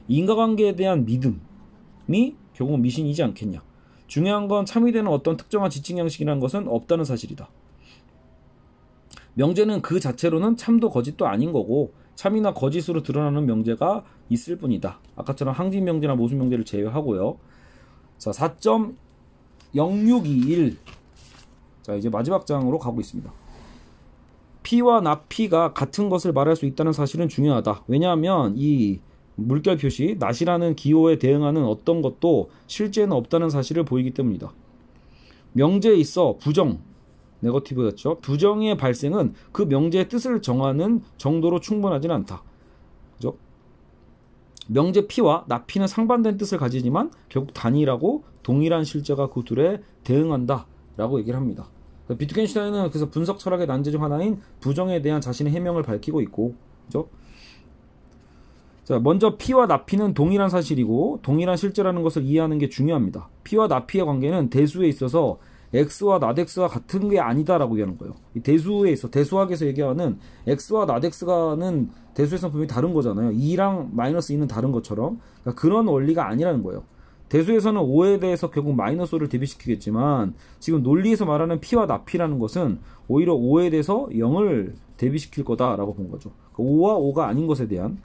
인과관계에 대한 믿음이 결국은 미신이지 않겠냐. 중요한 건 참이 되는 어떤 특정한 지칭 양식이라는 것은 없다는 사실이다. 명제는 그 자체로는 참도 거짓도 아닌 거고 참이나 거짓으로 드러나는 명제가 있을 뿐이다. 아까처럼 항진 명제나 모순 명제를 제외하고요. 자, 4.0621. 자, 이제 마지막 장으로 가고 있습니다. P와 not P가 같은 것을 말할 수 있다는 사실은 중요하다. 왜냐하면 이 물결 표시 not이라는 기호에 대응하는 어떤 것도 실제는 없다는 사실을 보이기 때문이다. 명제에 있어 부정, 네거티브였죠. 부정의 발생은 그 명제의 뜻을 정하는 정도로 충분하지는 않다. 그죠? 명제 P와 not P는 상반된 뜻을 가지지만 결국 단일하고 동일한 실제가 그 둘에 대응한다 라고 얘기를 합니다. 비트겐슈타인은 그래서 분석 철학의 난제 중 하나인 부정에 대한 자신의 해명을 밝히고 있고, 그죠? 자, 먼저 P와 not P는 동일한 사실이고 동일한 실제라는 것을 이해하는 게 중요합니다. P와 not P의 관계는 대수에 있어서 X와 not X가 같은 게 아니다라고 얘기하는 거예요. 이 대수에 있어, 대수학에서 얘기하는 X와 not X가는 대수에서는 분명히 다른 거잖아요. 2랑 마이너스 2는 다른 것처럼. 그러니까 그런 원리가 아니라는 거예요. 대수에서는 5에 대해서 결국 마이너스 5를 대비시키겠지만 지금 논리에서 말하는 P와 not P라는 것은 오히려 5에 대해서 0을 대비시킬 거다라고 본 거죠. 5와 5가 아닌 것에 대한,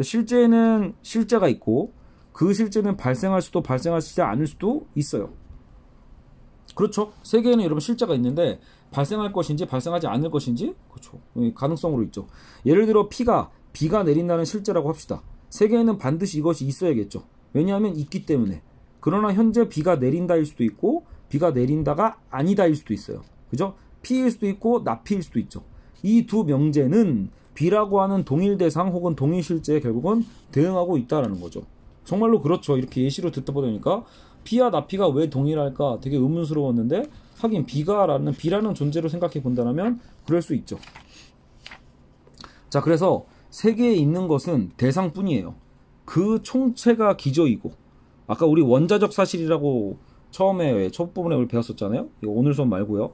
실제는 실제가 있고 그 실제는 발생할 수도 발생하지 않을 수도 있어요. 그렇죠. 세계에는 여러분 실제가 있는데 발생할 것인지 발생하지 않을 것인지, 그렇죠, 가능성으로 있죠. 예를 들어 비가 내린다는 실제라고 합시다. 세계에는 반드시 이것이 있어야겠죠. 왜냐하면 있기 때문에. 그러나 현재 비가 내린다일 수도 있고 비가 내린다가 아니다일 수도 있어요. 그죠? P일 수도 있고 not P일 수도 있죠. 이 두 명제는 B라고 하는 동일 대상 혹은 동일 실제에 결국은 대응하고 있다라는 거죠. 정말로 그렇죠. 이렇게 예시로 듣다 보니까 P와 not P가 왜 동일할까 되게 의문스러웠는데 하긴 B라는 존재로 생각해 본다면 그럴 수 있죠. 자, 그래서 세계에 있는 것은 대상뿐이에요. 그 총체가 기저이고, 아까 우리 원자적 사실이라고 처음에 첫 부분에 우리 배웠었잖아요. 이거 오늘 수업 말고요.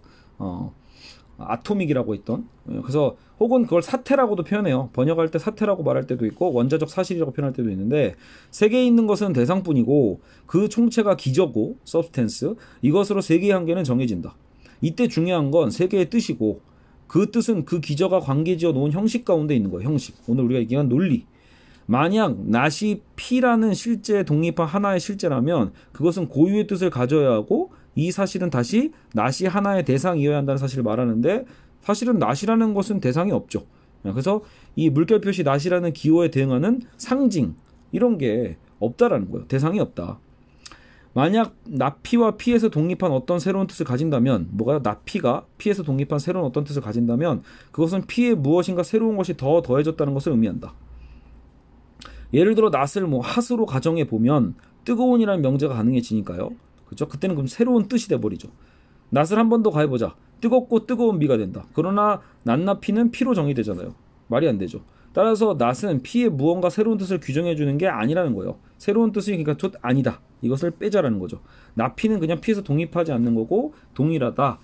아토믹이라고 했던. 그래서 혹은 그걸 사태라고도 표현해요. 번역할 때 사태라고 말할 때도 있고 원자적 사실이라고 표현할 때도 있는데, 세계에 있는 것은 대상뿐이고 그 총체가 기저고 substance, 이것으로 세계의 한계는 정해진다. 이때 중요한 건 세계의 뜻이고, 그 뜻은 그 기저가 관계지어 놓은 형식 가운데 있는 거예요. 형식. 오늘 우리가 얘기한 논리. 만약 낫이 P라는 실제에 독립한 하나의 실제라면 그것은 고유의 뜻을 가져야 하고, 이 사실은 다시 낫이 하나의 대상이어야 한다는 사실을 말하는데, 사실은 낫이라는 것은 대상이 없죠. 그래서 이 물결 표시 낫이라는 기호에 대응하는 상징, 이런 게 없다라는 거예요. 대상이 없다. 만약 나피와 P에서 독립한 어떤 새로운 뜻을 가진다면, 뭐가 나피가 P에서 독립한 새로운 어떤 뜻을 가진다면 그것은 P에 무엇인가 새로운 것이 더 더해졌다는 것을 의미한다. 예를 들어 낫을 핫으로 가정해 보면 뜨거운이라는 명제가 가능해지니까요. 그렇죠? 그때는 그럼 새로운 뜻이 돼버리죠. 낫을 한 번 더 가해보자. 뜨겁고 뜨거운 미가 된다. 그러나 낫나 P는 P로 정의되잖아요. 말이 안 되죠. 따라서 낫은 P의 무언가 새로운 뜻을 규정해주는 게 아니라는 거예요. 새로운 뜻이 그러니까 아니다. 이것을 빼자라는 거죠. 나피는 그냥 P에서 독립하지 않는 거고 동일하다.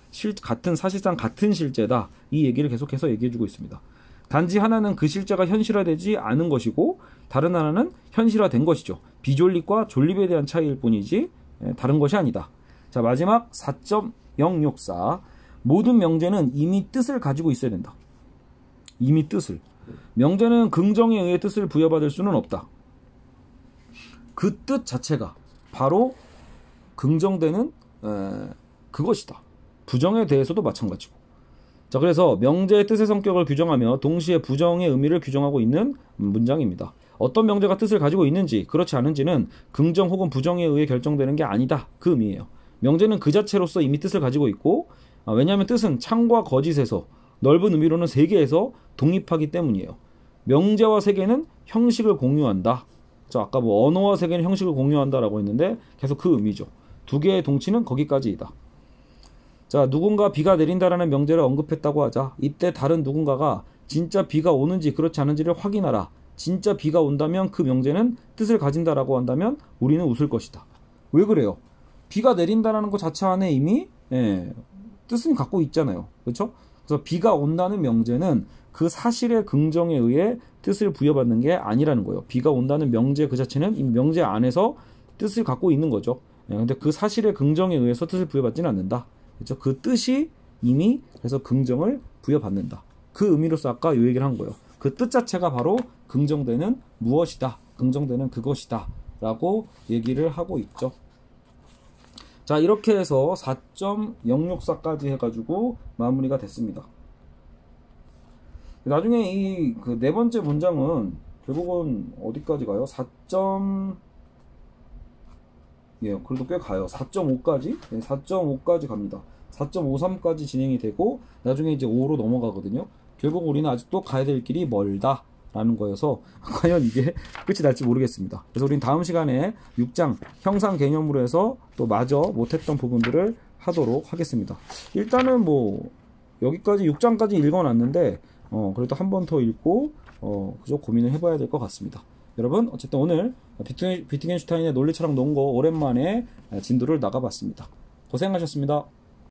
사실상 같은 실제다. 이 얘기를 계속해서 얘기해주고 있습니다. 단지 하나는 그 실제가 현실화되지 않은 것이고 다른 하나는 현실화된 것이죠. 비존립과 존립에 대한 차이일 뿐이지 다른 것이 아니다. 자, 마지막 4.064. 모든 명제는 이미 뜻을 가지고 있어야 된다. 이미 뜻을. 명제는 긍정에 의해 뜻을 부여받을 수는 없다. 그 뜻 자체가 바로 긍정되는 그것이다. 부정에 대해서도 마찬가지고. 자, 그래서 명제의 뜻의 성격을 규정하며 동시에 부정의 의미를 규정하고 있는 문장입니다. 어떤 명제가 뜻을 가지고 있는지 그렇지 않은지는 긍정 혹은 부정에 의해 결정되는 게 아니다. 그 의미예요. 명제는 그 자체로서 이미 뜻을 가지고 있고, 왜냐하면 뜻은 참과 거짓에서 넓은 의미로는 세계에서 독립하기 때문이에요. 명제와 세계는 형식을 공유한다. 자, 아까 언어와 세계는 형식을 공유한다라고 했는데 계속 그 의미죠. 두 개의 동치는 거기까지이다. 자, 누군가 비가 내린다라는 명제를 언급했다고 하자. 이때 다른 누군가가 진짜 비가 오는지 그렇지 않은지를 확인하라. 진짜 비가 온다면 그 명제는 뜻을 가진다라고 한다면 우리는 웃을 것이다. 왜 그래요? 비가 내린다라는 것 자체 안에 이미 뜻은 갖고 있잖아요. 그렇죠? 그래서 비가 온다는 명제는 그 사실의 긍정에 의해 뜻을 부여받는 게 아니라는 거예요. 비가 온다는 명제 그 자체는 이미 명제 안에서 뜻을 갖고 있는 거죠. 근데 그 사실의 긍정에 의해서 뜻을 부여받지는 않는다. 그렇죠? 그 뜻이 이미 그래서 긍정을 부여받는다. 그 의미로서 아까 이 얘기를 한 거예요. 그 뜻 자체가 바로 긍정되는 무엇이다. 긍정되는 그것이다. 라고 얘기를 하고 있죠. 자, 이렇게 해서 4.064까지 해가지고 마무리가 됐습니다. 나중에 이 그 네 번째 문장은 결국은 어디까지 가요? 그래도 꽤 가요. 4.5까지? 4.5까지 갑니다. 4.53까지 진행이 되고 나중에 이제 5로 넘어가거든요. 결국 우리는 아직도 가야 될 길이 멀다 라는 거여서 과연 이게 끝이 날지 모르겠습니다. 그래서 우리는 다음 시간에 6장 형상 개념으로 해서 또 마저 못했던 부분들을 하도록 하겠습니다. 일단은 여기까지 6장까지 읽어놨는데 그래도 한 번 더 읽고 그저 고민을 해봐야 될 것 같습니다. 여러분, 어쨌든 오늘 비트겐슈타인의 논리철학 논거 오랜만에 진도를 나가봤습니다. 고생하셨습니다.